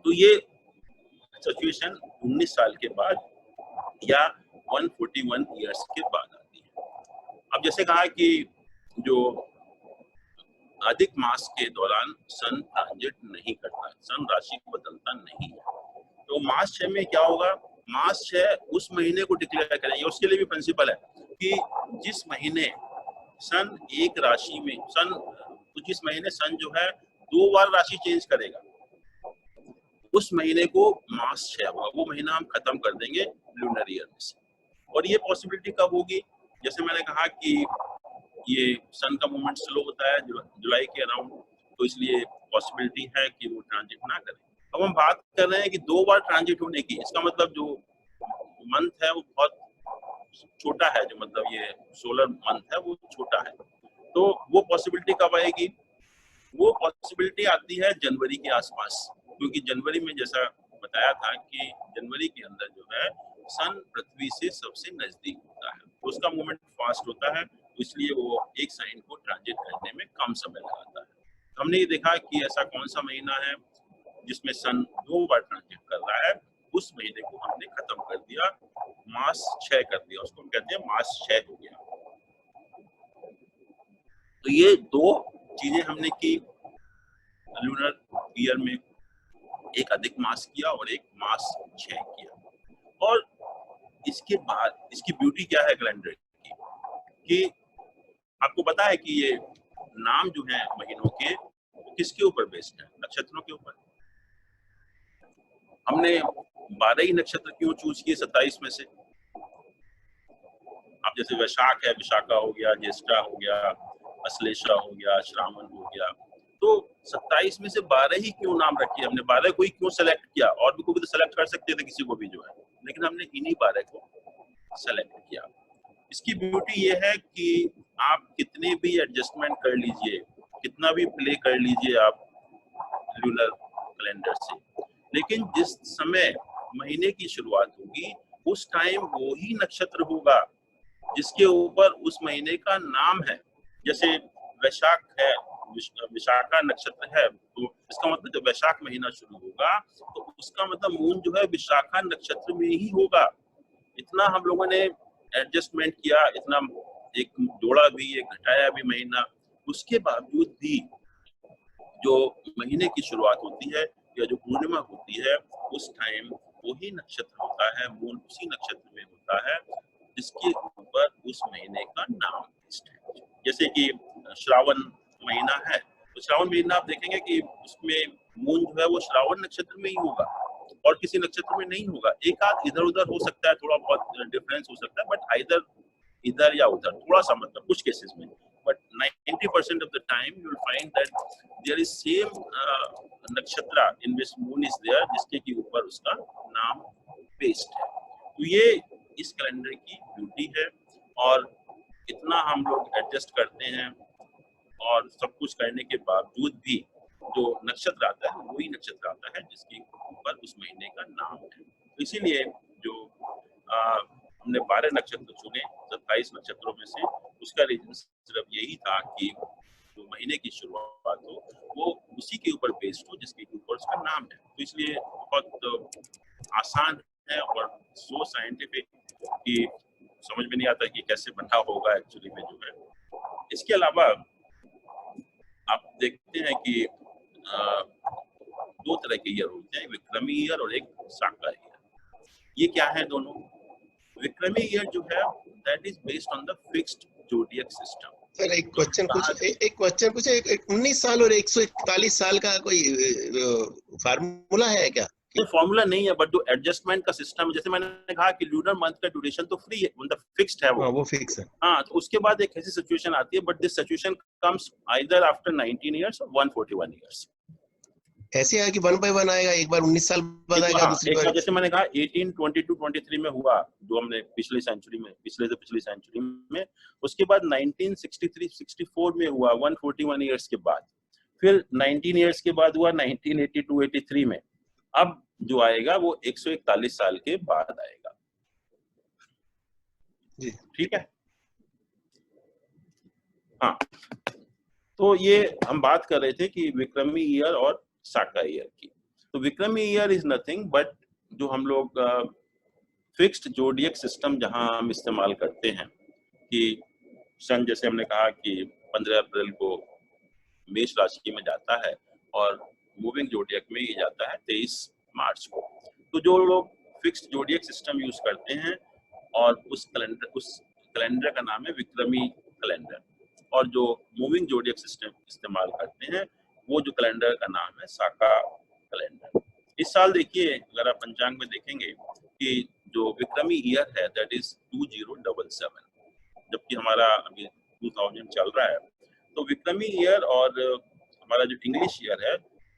तो ये सिचुएशन 19 साल के बाद या 141 ईयर्स के बाद आती है। अब जैसे कहा कि जो अधिक मास के दौरान सन ट्रांजिट नहीं करता, सन राशि बदलता नहीं है। तो मास 6 में क्या होगा, मास 6 उस महीने को डिक्लेयर करेंगे। उसके लिए भी प्रिंसिपल है कि जिस महीने सन एक राशि में जिस महीने सन जो है 2 बार राशि चेंज करेगा, उस महीने को मास 6 होगा। वो महीना हम खत्म कर देंगे लूनर ईयर में से। और ये पॉसिबिलिटी कब होगी, जैसे मैंने कहा कि ये सन का मूवमेंट स्लो होता है जुलाई के अराउंड, तो इसलिए पॉसिबिलिटी है कि वो ट्रांजिट ना करे। अब हम बात कर रहे हैं कि 2 बार ट्रांजिट होने की, इसका मतलब जो मंथ है वो बहुत छोटा है, जो मतलब ये सोलर मंथ है वो छोटा है। तो वो पॉसिबिलिटी कब आएगी, वो पॉसिबिलिटी आती है जनवरी के आसपास, क्योंकि जनवरी में जैसा बताया था कि जनवरी के अंदर जो है सन पृथ्वी से सबसे नजदीक होता है, तो उसका मूवमेंट फास्ट होता है, तो इसलिए वो एक साइन को ट्रांजिट करने में कम समय लगाता है। हमने ये देखा कि ऐसा कौन सा महीना है जिसमें सन 2 बार ट्रांजिट कर रहा है, उस महीने को हमने खत्म कर दिया, मास 6 कर दिया, उसको हम कहते हैं मास 6 हो गया। तो ये 2 चीजें हमने की, लूनर ईयर में एक अधिक मास किया और एक मास 6 किया। और इसके बाद इसकी ब्यूटी क्या है कैलेंडर की, कि आपको पता है कि ये नाम जो है महीनों के वो किसके ऊपर बेस्ड है, नक्षत्रों के ऊपर। हमने 12 ही नक्षत्र क्यों चूज किए 27 में से। अब जैसे वैशाख है, विशाखा हो गया, ज्येष्ठा हो गया, अश्लेषा हो गया, श्रावण हो गया, तो 27 में से 12 ही क्यों नाम रखे हमने, 12 को ही क्यों सेलेक्ट किया। और भी को भी तो सेलेक्ट कर सकते थे किसी को भी जो है, लेकिन हमने इन्हीं 12 को सेलेक्ट किया। इसकी ब्यूटी ये है कि आप कितने भी एडजस्टमेंट कर लीजिए, कितना भी प्ले कर लीजिए आप लूनर कैलेंडर से, लेकिन जिस समय महीने की शुरुआत होगी उस टाइम वो ही नक्षत्र होगा जिसके ऊपर उस महीने का नाम है। जैसे वैशाख है, विशाखा नक्षत्र है, तो इसका मतलब जब वैशाख महीना शुरू होगा तो उसका मतलब मून जो है विशाखा नक्षत्र में ही होगा। इतना हम लोगों ने एडजस्टमेंट किया, इतना एक जोड़ा भी, एक घटाया भी महीना, उसके बावजूद भी जो महीने की शुरुआत होती है या जो पूर्णिमा होती है उस टाइम वही नक्षत्र होता है, मून उसी नक्षत्र में होता है जिसके ऊपर उस महीने का नाम है। जैसे कि श्रावण महीना है, तो श्रावण महीना आप देखेंगे कि उसमें मून जो है वो श्रावण नक्षत्र में ही होगा और किसी नक्षत्र में नहीं होगा। एक आध इधर उधर हो सकता है, थोड़ा बहुत डिफरेंस हो सकता है, बट आइदर इधर या उधर थोड़ा सा, मतलब कुछ केसेस में, but 90% of the time you will find that there is same nakshatra in which moon is there, जिसके के ऊपर उसका नाम based है। तो ये इस कैलेंडर की ब्यूटी है और इतना हम लोग एडजस्ट करते हैं और सब कुछ करने के बावजूद भी जो नक्षत्र आता है वही नक्षत्र आता है जिसके ऊपर उस महीने का नाम है। तो इसीलिए जो हमने 12 नक्षत्र चुने 27 नक्षत्रों में से, उसका रीजन सिर्फ यही था कि जो महीने की शुरुआत हो वो उसी के ऊपर बेस्ड हो जिसके ऊपर उसका नाम है। तो इसलिए बहुत आसान है और सो साइंटिफिक कि समझ में नहीं आता कि कैसे बना होगा एक्चुअली में जो है। इसके अलावा आप देखते हैं कि 2 तरह के ईयर होते हैं, विक्रमी ईयर और एक साका ईयर। ये क्या है दोनों? विक्रमी ईयर जो है that is based on the fixed zodiac system. Sir एक क्वेश्चन पूछे, 19 साल और 141 साल का कोई फार्मूला है क्या? ये फॉर्मूला नहीं है, बट जो एडजस्टमेंट का सिस्टम है, जैसे मैंने कहा कि लूनर मंथ का ड्यूरेशन तो फ्री है, मतलब फिक्स्ड है वो फिक्स है। हाँ, तो उसके बाद एक ऐसी सिचुएशन आती है, but this situation comes either after 19 years और 141 इयर्स। ऐसे है कि 1 by 1 आएगा, एक बार 19 साल बाद आएगा, दूसरी बार जैसे मैंने कहा 18, 22, 23 में हुआ जो हमने पिछले पिछली सेंचुरी में, उसके बाद 1963, 64 में हुआ 141 इयर्स के बाद, फिर 19 इयर्स के बाद हुआ 1982, 83 में, अब जो आएगा वो 141 साल के बाद आएगा। जी ठीक है। हाँ, तो ये हम बात कर रहे थे कि विक्रमी ईयर और साका ईयर की। तो विक्रमी ईयर इज नथिंग बट जो हम लोग फिक्स्ड जोडियक सिस्टम जहां हम इस्तेमाल करते हैं कि सन, जैसे हमने कहा कि 15 अप्रैल को मेष राशि में जाता है और मूविंग जोडियक में ये जाता है 23 मार्च को। तो जो लोग फिक्स्ड जोडियक सिस्टम यूज करते हैं और उस कैलेंडर का नाम है विक्रमी कैलेंडर, और जो मूविंग जोडियक सिस्टम इस्तेमाल करते हैं वो जो कैलेंडर का नाम है साका कैलेंडर। इस साल देखिए, अगर आप पंचांग में देखेंगे कि जो विक्रमी ईयर है दैट इज 2077, जबकि हमारा अभी 2000 चल रहा है। तो विक्रमी ईयर और हमारा जो इंग्लिश ईयर है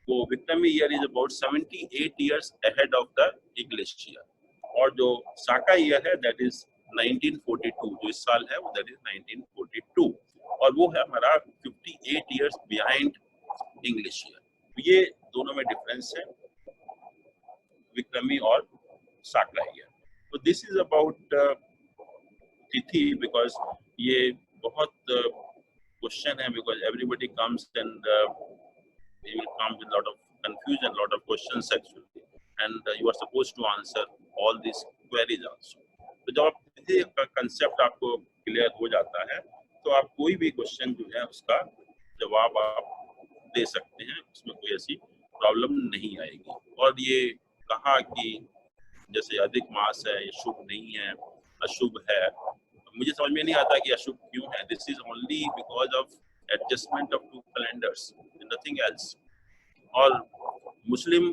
वो विक्रमी year is about 78 years ahead of the English year, और जो साका ईयर है दैट इज 1942, जो इस साल है वो दैट इज 1942, और वो है हमारा 58 इयर्स बिहाइंड इंग्लिश ईयर। ये दोनों में डिफरेंस है, विक्रमी और साका ईयर। तो दिस इज अबाउट तिथि, बिकॉज ये बहुत क्वेश्चन है, because everybody comes and they will come with a lot of confusion, lot of questions actually, and you are supposed to answer all these queries also. तो जब तिथि का कंसेप्ट आपको क्लियर हो जाता है तो आप कोई भी क्वेश्चन जो है उसका जवाब आप दे सकते हैं, उसमें कोई ऐसी प्रॉब्लम नहीं आएगी। और ये कहा कि जैसे अधिक मास है, ये शुभ नहीं है, अशुभ है, मुझे समझ में नहीं आता कि अशुभ क्यों है। This is only because of adjustment of 2 calendars, nothing else. और मुस्लिम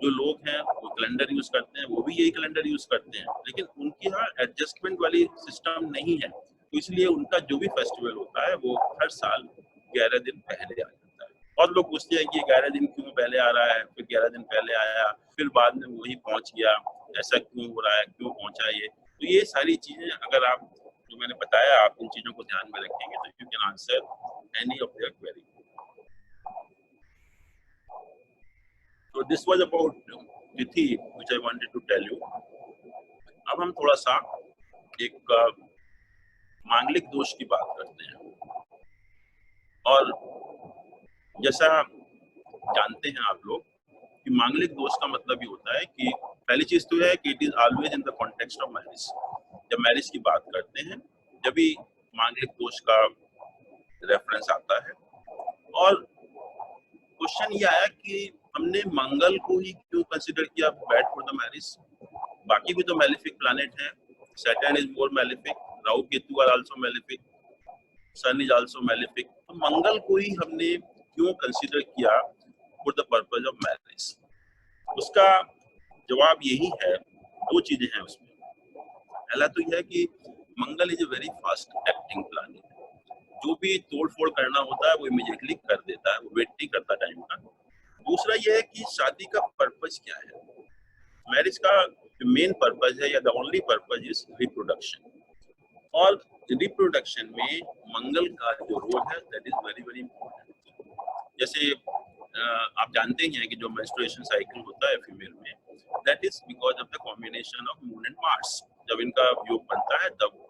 जो लोग हैं वो कैलेंडर यूज करते हैं, वो भी यही कैलेंडर यूज करते हैं, लेकिन उनके यहाँ एडजस्टमेंट वाली सिस्टम नहीं है, तो इसलिए उनका जो भी फेस्टिवल होता है वो हर साल 11 दिन पहले आ जाता है। और लोग पूछते हैं कि 11 दिन क्यों पहले आ रहा है, फिर 11 दिन पहले आया, फिर बाद में वही पहुंच गया, ऐसा क्यों हो रहा है, क्यों पहुंचा ये। तो ये सारी चीजें अगर आप जो मैंने बताया आप इन चीजों को ध्यान में रखेंगे तो you can answer any of their query. So this was about Tithi, which I wanted to tell you. अब हम थोड़ा सा एक मांगलिक दोष की बात करते हैं। और जैसा जानते हैं आप लोग कि मांगलिक दोष का मतलब ये होता है कि पहली चीज तो है कि it is always in the context of marriage. जब मैरिज की बात करते हैं जब भी मांगलिक दोष का रेफरेंस आता है। और क्वेश्चन ये आया कि हमने मंगल को ही क्यों कंसिडर किया बैड फॉर द मैरिज। बाकी भी तो मैलेफिक प्लैनेट हैं। Saturn is more malefic, Rahu Ketu are also malefic, sun is also malefic. तो मंगल को ही हमने क्यों कंसिडर किया for the purpose of marriage. उसका जवाब यही है, दो चीजें हैं उसमें। पहला तो यह है कि Mangal is a very fast acting planet. जो भी तोड़ फोड़ करना होता है वो इमीडिएटली कर देता है, वो वेट नहीं करता टाइम का। दूसरा यह है कि शादी का पर्पज क्या है। मैरिज का मेन पर्पज है या the only purpose is reproduction. और रिप्रोडक्शन में मंगल का जो रोल है that is very very important. जैसे आप जानते हैं कि जो मेंस्ट्रुएशन साइकिल होता है फीमेल में, that is because of the combination of moon and Mars. जब इनका योग बनता है तब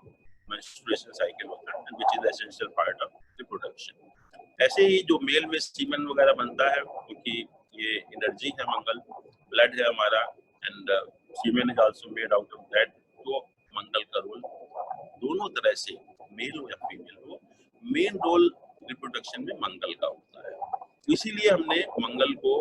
मेंस्ट्रुएशन साइकिल होता है, which is essential part of reproduction. ऐसे ही जो मेल में सीमन वगैरह बनता है, क्योंकि ये एनर्जी है, मंगल ब्लड है हमारा, and semen is also made out of that. तो मंगल का रोल दोनों तरह से, मेल हो या फीमेल हो, मेन रोल रिप्रोडक्शन में मंगल का होता है। इसीलिए हमने मंगल को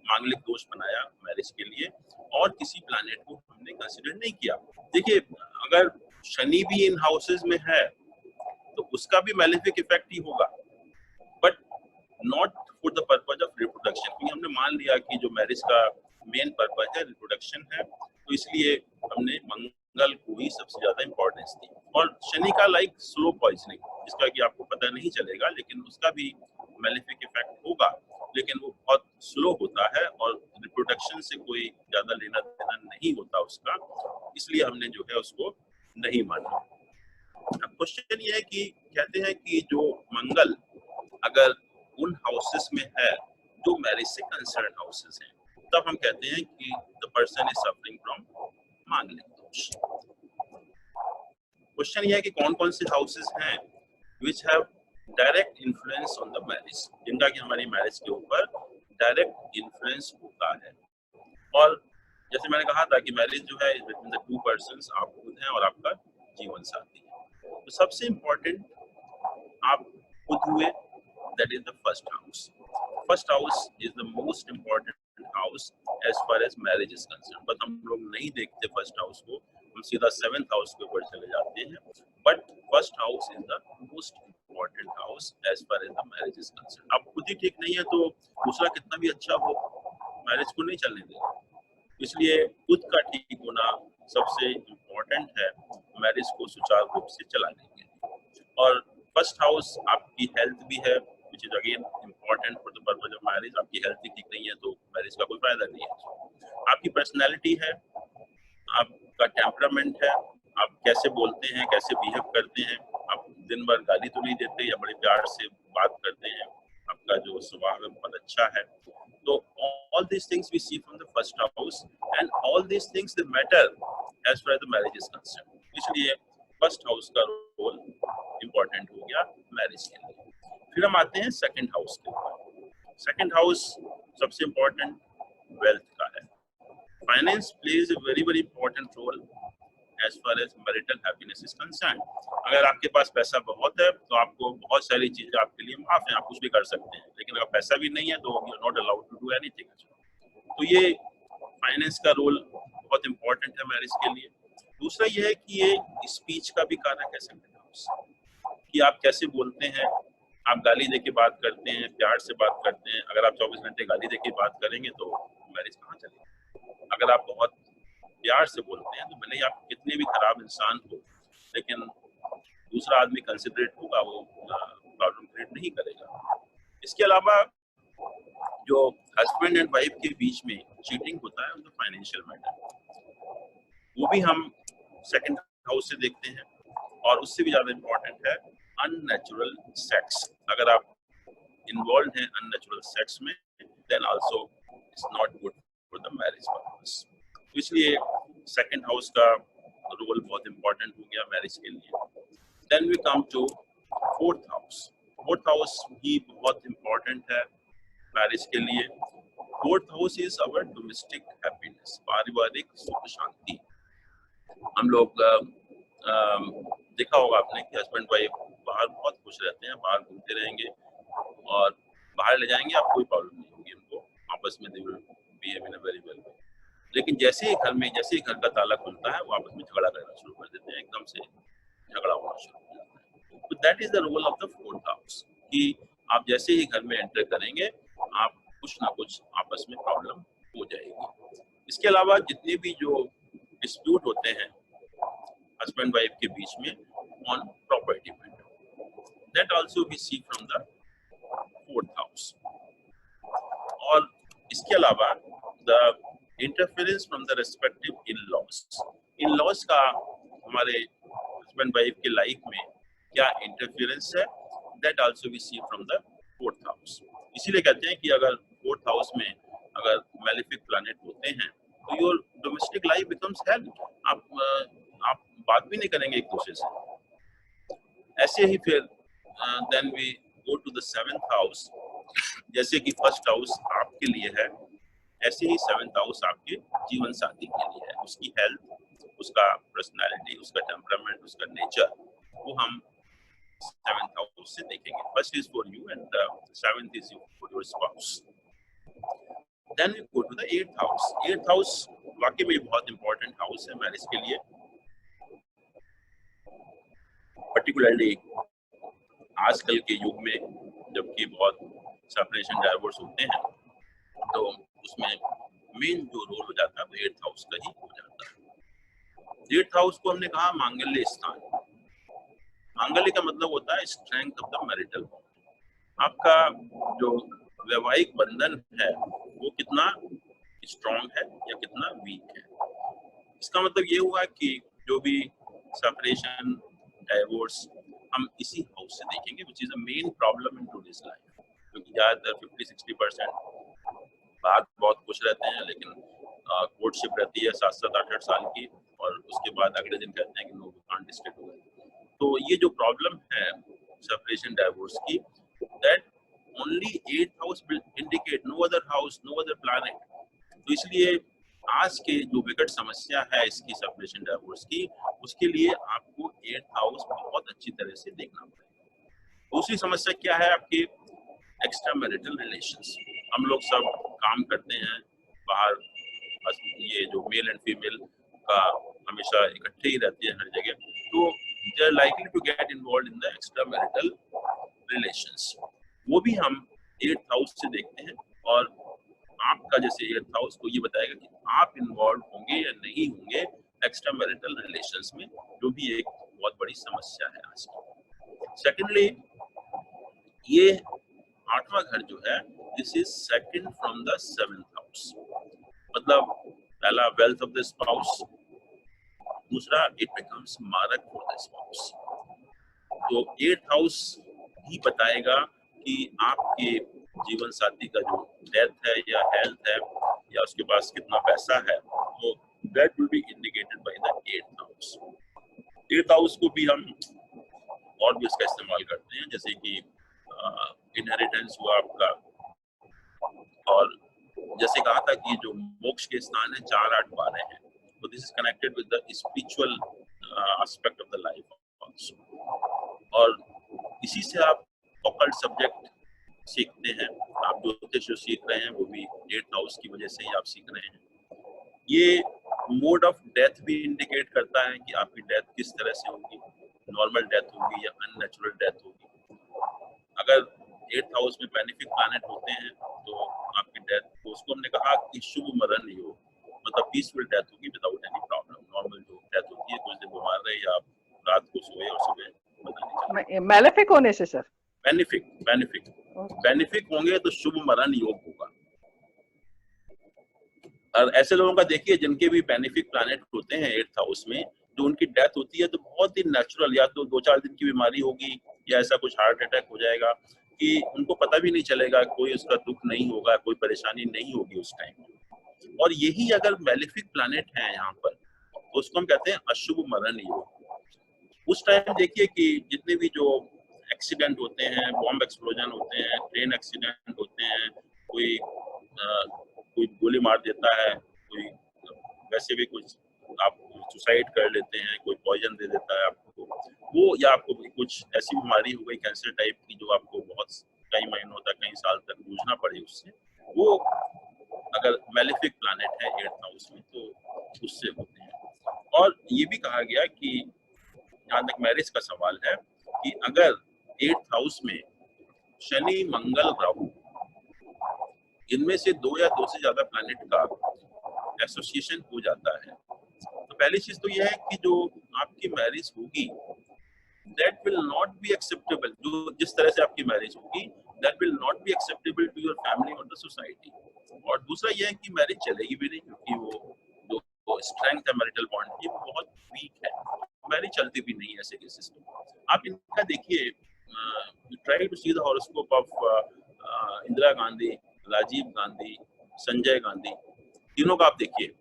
मांगलिक दोष बनाया मैरिज के लिए, और किसी प्लैनेट को हमने कंसीडर नहीं किया। देखिए, अगर शनि भी इन हाउसेज में है तो उसका भी मैलेफिक इफेक्ट ही होगा, but not for the purpose of reproduction. क्योंकि हमने मान लिया कि जो मैरिज का मेन पर्पज है रिप्रोडक्शन है, तो इसलिए हमने मंगल को ही सबसे ज्यादा इंपॉर्टेंस दी। और शनि का लाइक स्लो पॉइजनिंग, जिसका कि आपको पता नहीं चलेगा, लेकिन उसका भी मैलेफिक इफेक्ट होगा, लेकिन वो बहुत स्लो होता है और रिप्रोडक्शन से कोई ज्यादा लेना देना नहीं होता उसका, इसलिए हमने जो है उसको नहीं माना। अब क्वेश्चन ये है कि कहते हैं कि जो मंगल अगर उन हाउसेस में है जो मैरिज से कंसर्न हाउसेस हैं, तब हम कहते हैं कि the person is suffering from मांगलिक दोष। क्वेश्चन ये है कि कौन कौन से हाउसेस हैं which have direct influence on the marriage, जिनका कि हमारी मैरिज के ऊपर डायरेक्ट इन्फ्लुएंस होता है। और जैसे मैंने कहा था कि मैरिज जो है बिटवीन द टू पर्सन्स, आप खुद हैं और आपका जीवन साथी है। तो सबसे इम्पोर्टेंट आप खुद हुए, that is the first house. First house is the most important house as far as marriage is concern. But हम लोग नहीं देखते फर्स्ट हाउस को, हम सीधा सेवेंथ हाउस के ऊपर चले जाते हैं। But first house is the most important house as far as the marriage is concern. आप खुद ही ठीक नहीं है तो दूसरा कितना भी अच्छा हो, मैरिज को नहीं चलने देगा। इसलिए खुद का ठीक होना सबसे इम्पोर्टेंट है मैरिज को सुचारू रूप से चलाने के लिए। और फर्स्ट हाउस आपकी हेल्थ भी है, which is again important for the purpose of marriage। आपकी हेल्थ ही ठीक नहीं है तो मैरिज का कोई फायदा नहीं है। आपकी पर्सनैलिटी है, आपका टेम्परामेंट है, आप कैसे बोलते हैं, कैसे बिहेव करते हैं, आप दिन भर गाली तो नहीं देते या बड़े प्यार से बात करते हैं, आपका जो स्वभाव है बहुत अच्छा है। तो all these things we see from the first house, and all these things they matter as far as the marriage is concerned। इसलिए फर्स्ट हाउस का रोल इम्पोर्टेंट हो गया मैरिज के लिए। फिर हम आते हैं सेकंड हाउस के ऊपर। सेकंड हाउस सबसे इम्पोर्टेंट वेल्थ का है। Finance plays a very very important role as far as marital happiness is concern. अगर आपके पास पैसा बहुत है तो आपको बहुत सारी चीजें आपके लिए माफ है, आप कुछ भी कर सकते हैं। लेकिन अगर पैसा भी नहीं है तो you are not allowed to do anything. तो ये फाइनेंस का रोल बहुत इंपॉर्टेंट है मैरिज के लिए। दूसरा ये है कि ये स्पीच का भी कारक है सेकंड हाउस, कि आप कैसे बोलते हैं। आप गाली देके बात करते हैं, प्यार से बात करते हैं। अगर आप 24 घंटे गाली देके बात करेंगे तो मैरिज कहाँ चलेगी। अगर आप बहुत प्यार से बोलते हैं तो भले ही आप कितने भी खराब इंसान हो, लेकिन दूसरा आदमी कंसिडरेट होगा, वो प्रॉब्लम क्रिएट नहीं करेगा। इसके अलावा जो हस्बैंड एंड वाइफ के बीच में चीटिंग होता है तो फाइनेंशियल मैटर, वो भी हम सेकंड हाउस से देखते हैं। और उससे भी ज्यादा इम्पोर्टेंट है अननेचुरल सेक्स। अगर आप इन्वॉल्व हैं अननेचुरल सेक्स में, then also it's not good for the marriage purpose. तो इसलिए सेकंड हाउस का रोल बहुत इंपॉर्टेंट हो गया मैरिज के लिए। Then we come to fourth house. Fourth house भी बहुत इंपॉर्टेंट है मैरिज के लिए। Fourth house is our domestic happiness, पारिवारिक सुख शांति। हम लोग देखा होगा आपने कि हस्बैंड वाइफ बाहर बहुत खुश रहते हैं, बाहर घूमते रहेंगे और बाहर ले जाएंगे, आप कोई प्रॉब्लम नहीं होगी उनको, आपस में they will behave in a very well. लेकिन जैसे ही घर का ताला खुलता है वो आपस में झगड़ा करना शुरू कर देते हैं, एकदम से झगड़ा होना शुरू हो जाता है। तो that is the role of the fourth house कि आप जैसे ही घर में एंटर करेंगे आप कुछ ना कुछ आपस में प्रॉब्लम हो जाएगी। इसके अलावा जितने भी जो डिस्प्यूट होते हैं हस्बैंड वाइफ के बीच में on property matter, that also we see from the fourth house. और इसके अलावा the interference from the respective in-laws का हमारे हस्बैंड वाइफ के लाइफ में क्या इंटरफेरेंस है, that also we see from the fourth house. इसीलिए कहते हैं कि अगर फोर्थ हाउस में अगर मैलेफिक प्लैनेट होते हैं तो your domestic life becomes hello. आप बात भी नहीं करेंगे एक दूसरे से। ऐसे ही फिर then we go to the seventh house. जैसे कि फर्स्ट हाउस आपके लिए है, ऐसे ही सेवेंथ हाउस आपके जीवन साथी के लिए है। उसकी हेल्थ, उसका पर्सनालिटी, उसका टेम्परामेंट, उसका नेचर, वो हम सेवेंथ हाउस से देखेंगे। First is for you and seventh is for your spouse. Then we go to the eighth house. Eighth house वाकई में बहुत इंपॉर्टेंट हाउस है मैरिज के लिए, पर्टिकुलरली आजकल के युग में जबकि बहुत सेपरेशन डाइवोर्स होते हैं तो उसमें मेन जो रोल हो जाता है वो एट्थ हाउस का ही हो जाता है। एट्थ हाउस को हमने कहा मांगल्य स्थान। मांगल्य का मतलब होता है strength of the marital bond. आपका जो वैवाहिक बंधन है वो कितना स्ट्रॉन्ग है या कितना वीक है। इसका मतलब ये हुआ कि जो भी सेपरेशन डाइवोर्स हम इसी हाउस से देखेंगे, which is a main problem in today's life. क्योंकि ज़्यादातर 50-60% बाद बहुत खुश रहते हैं लेकिन कोर्टशिप रहती है 7-7, 8-8 साल की और उसके बाद अगले दिन कहते हैं कि no we can't stay together. तो ये जो प्रॉब्लम है सेपरेशन डाइवोर्स की, that only eighth house will indicate, no other house, no other planet. तो इसलिए आज के जो विकट समस्या है इसकी सेपरेशन डाइवोर्स की, उसके लिए आपको एट्थ हाउस बहुत अच्छी तरह से देखना पड़ेगा। दूसरी समस्या क्या है आपके एक्स्ट्रा मैरिटल रिलेशंस। हम लोग सब काम करते हैं बाहर, ये जो मेल एंड फीमेल का हमेशा इकट्ठे ही रहते हैं हर जगह, तो they are likely to get involve in the extra marital relations. वो भी हम एट्थ हाउस से देखते हैं और आपका जैसे एट्थ हाउस को ये बताएगा कि आप इन्वॉल्व होंगे या नहीं होंगे एक्स्ट्रा मैरिटल रिलेशंस में, जो भी एक बहुत बड़ी समस्या है आज की। सेकेंडली, ये आठवां घर जो है, this is second from the seventh house. मतलब पहला वेल्थ ऑफ द स्पाउस, दूसरा इट बिकम्स मारक फॉर द स्पाउस। तो एट्थ हाउस भी बताएगा कि आपके जीवन साथी का जो डेथ है या हेल्थ है या उसके पास कितना पैसा है, तो that will be indicated by the eighth house. Eighth house को भी हम और भी इसका इस्तेमाल करते हैं, जैसे कि इनहेरिटेंस हुआ आपका, और जैसे कहा था कि जो मोक्ष के स्थान है 4, 8, 12 हैं, तो this is connected with the spiritual aspect of the life also. और इसी से आप ऑकल्ट सब्जेक्ट सीखते हैं, आप जो ज्योतिष सीख रहे हैं वो भी एट्थ हाउस की वजह से ही आप सीख रहे हैं। ये मोड ऑफ डेथ भी इंडिकेट करता है कि आपकी डेथ किस तरह से होगी, नॉर्मल डेथ होगी या अननेचुरल डेथ होगी। अगर एट्थ हाउस में बेनिफिक प्लैनेट होते हैं तो आपकी डेथ, तो उसको हमने कहा कि शुभ मरण योग, मतलब पीसफुल डेथ होगी विदाउट एनी प्रॉब्लम। नॉर्मल जो डेथ होती है, कुछ दिन बीमार रहे या आप रात को सोए और सुबह पता नहीं चला। मैलेफिक होने से सर? बेनिफिक होंगे तो शुभ मरण योग होगा। और ऐसे लोगों का देखिए जिनके भी बेनिफिक प्लैनेट होते हैं एट्थ हाउस में, जो उनकी डेथ होती है तो बहुत ही नेचुरल, या तो 2-4 दिन की बीमारी होगी या ऐसा कुछ हार्ट अटैक हो जाएगा कि उनको पता भी नहीं चलेगा, कोई उसका दुख नहीं होगा, कोई परेशानी नहीं होगी उस टाइम। और यही अगर मैलेफिक प्लैनेट है यहाँ पर, उसको हम कहते हैं अशुभ मरण योग। उस टाइम देखिए कि जितने भी जो एक्सीडेंट होते हैं, बॉम्ब एक्सप्लोजन होते हैं, ट्रेन एक्सीडेंट होते हैं, कोई गोली मार देता है, कोई वैसे भी कुछ आप सुसाइड कर लेते हैं, कोई पॉइजन दे देता है आपको, वो या आपको कुछ ऐसी बीमारी हो गई कैंसर टाइप की जो आपको बहुत कई महीनों तक, कई साल तक जूझना पड़े उससे, वो अगर मेलेफिक प्लैनेट है 8th हाउस में तो उससे होते हैं। और ये भी कहा गया कि जहाँ तक मैरिज का सवाल है कि अगर 8th हाउस में शनि, मंगल, राहु, इनमें से 2 या 2 से ज्यादा प्लैनेट का एसोसिएशन हो जाता है, तो पहली चीज तो यह है कि जो आपकी मैरिज होगी that will not be acceptable, जो जिस तरह से आपकी मैरिज होगी that will not be acceptable to your family or the society। और दूसरा यह है कि मैरिज चलेगी भी नहीं, क्योंकि वो जो स्ट्रेंथ है मैरिटल बॉन्ड की वो बहुत वीक है, मैरिज चलती भी नहीं है ऐसे केसेस में। आप इनका देखिए, try to see the horoscope of Indira Gandhi, Rajiv Gandhi, Sanjay Gandhi, तीनों का आप देखिए,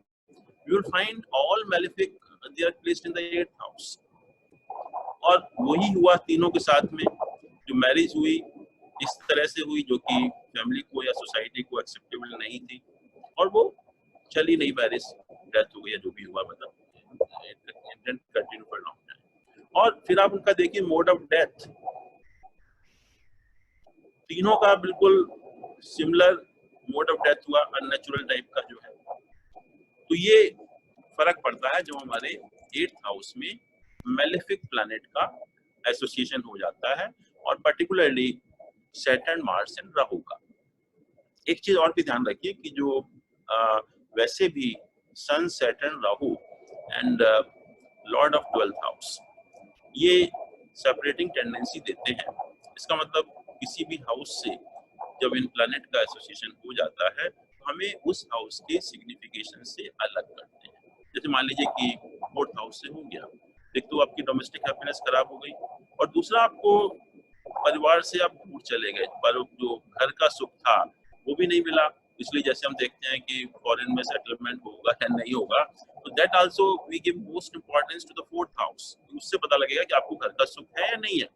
you will find all malefic, they are placed in the 8th house। और वही हुआ तीनों के साथ में, जो मैरिज हुई इस तरह से हुई जो कि फैमिली को या सोसाइटी को एक्सेप्टेबल नहीं थी, और वो चली नहीं मैरिज, डेथ हो गई या जो भी हुआ, मतलब कंटिन्यू फॉर लॉन्ग टाइम। और फिर आप उनका देखिए मोड ऑफ डेथ, तीनों का बिल्कुल सिमिलर मोड ऑफ डेथ हुआ, अननेचुरल टाइप का जो है। तो ये फर्क पड़ता है जो हमारे 8th हाउस में मेलेफिक प्लैनेट का एसोसिएशन हो जाता है, और particularly Saturn, Mars and Rahu का। एक चीज और भी ध्यान रखिए कि जो वैसे भी sun, Saturn, Rahu and lord of 12th house ये सेपरेटिंग टेंडेंसी देते हैं। इसका मतलब किसी भी हाउस से जब इन प्लैनेट का एसोसिएशन हो जाता है तो हमें उस हाउस के सिग्निफिकेशन से अलग करते हैं। जैसे मान लीजिए कि 4th हाउस से हो गया, एक तो आपकी डोमेस्टिक हैप्पीनेस खराब हो गई, और दूसरा आपको परिवार से आप दूर चले गए, पर जो घर का सुख था वो भी नहीं मिला। इसलिए जैसे हम देखते हैं कि फॉरेन में सेटलमेंट होगा या नहीं होगा, तो that also we give most importance to the 4th house. उससे पता लगेगा कि आपको घर का सुख है या नहीं है।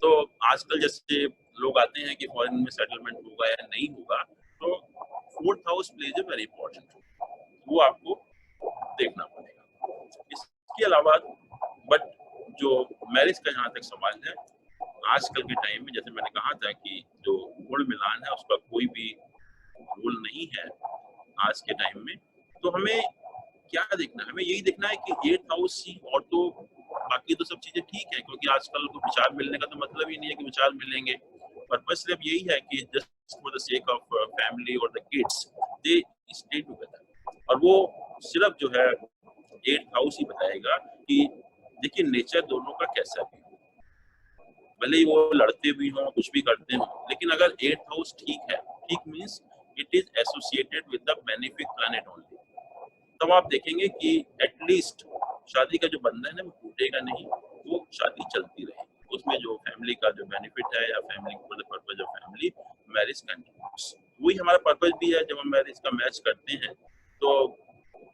तो आजकल जैसे लोग आते हैं कि फॉरेन में सेटलमेंट होगा या नहीं होगा, तो 4th house pledge a very important, वो आपको देखना पड़ेगा। इसके अलावा बट जो मैरिज का जहाँ तक सवाल है, आजकल के टाइम में जैसे मैंने कहा था कि जो गुण मिलान है उसका कोई भी रूल नहीं है आज के टाइम में। तो हमें क्या देखना है, हमें यही देखना है कि 8th हाउस ही, और तो बाकी तो सब चीजें ठीक है, क्योंकि आजकल को विचार मिलने का तो मतलब ही नहीं है कि विचार मिलेंगे। पर्पस सिर्फ यही है कि just for the sake of family और the kids they stay together, और वो सिर्फ जो है 8th हाउस ही बताएगा कि देखिए नेचर दोनों का कैसा भी हो, भले ही वो लड़ते भी हों, कुछ भी करते हों, लेकिन अगर 8th हाउस ठीक है, ठीक means it is associated with the benefic planet only, तब आप देखेंगे कि एटलीस्ट शादी का जो बंधन है वो टूटेगा नहीं, वो शादी चलती रहेगी। उसमें जो फैमिली का जो बेनिफिट है या family for the purpose of family, marriage continuous. वही हमारा पर्पस भी है। जब हम मैरिज का मैच करते हैं तो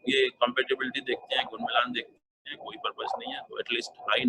ये कंपेटेबिलिटी देखते हैं, गुण मिलान देखते हैं, कोई पर्पस नहीं है, तो एटलीस्ट आई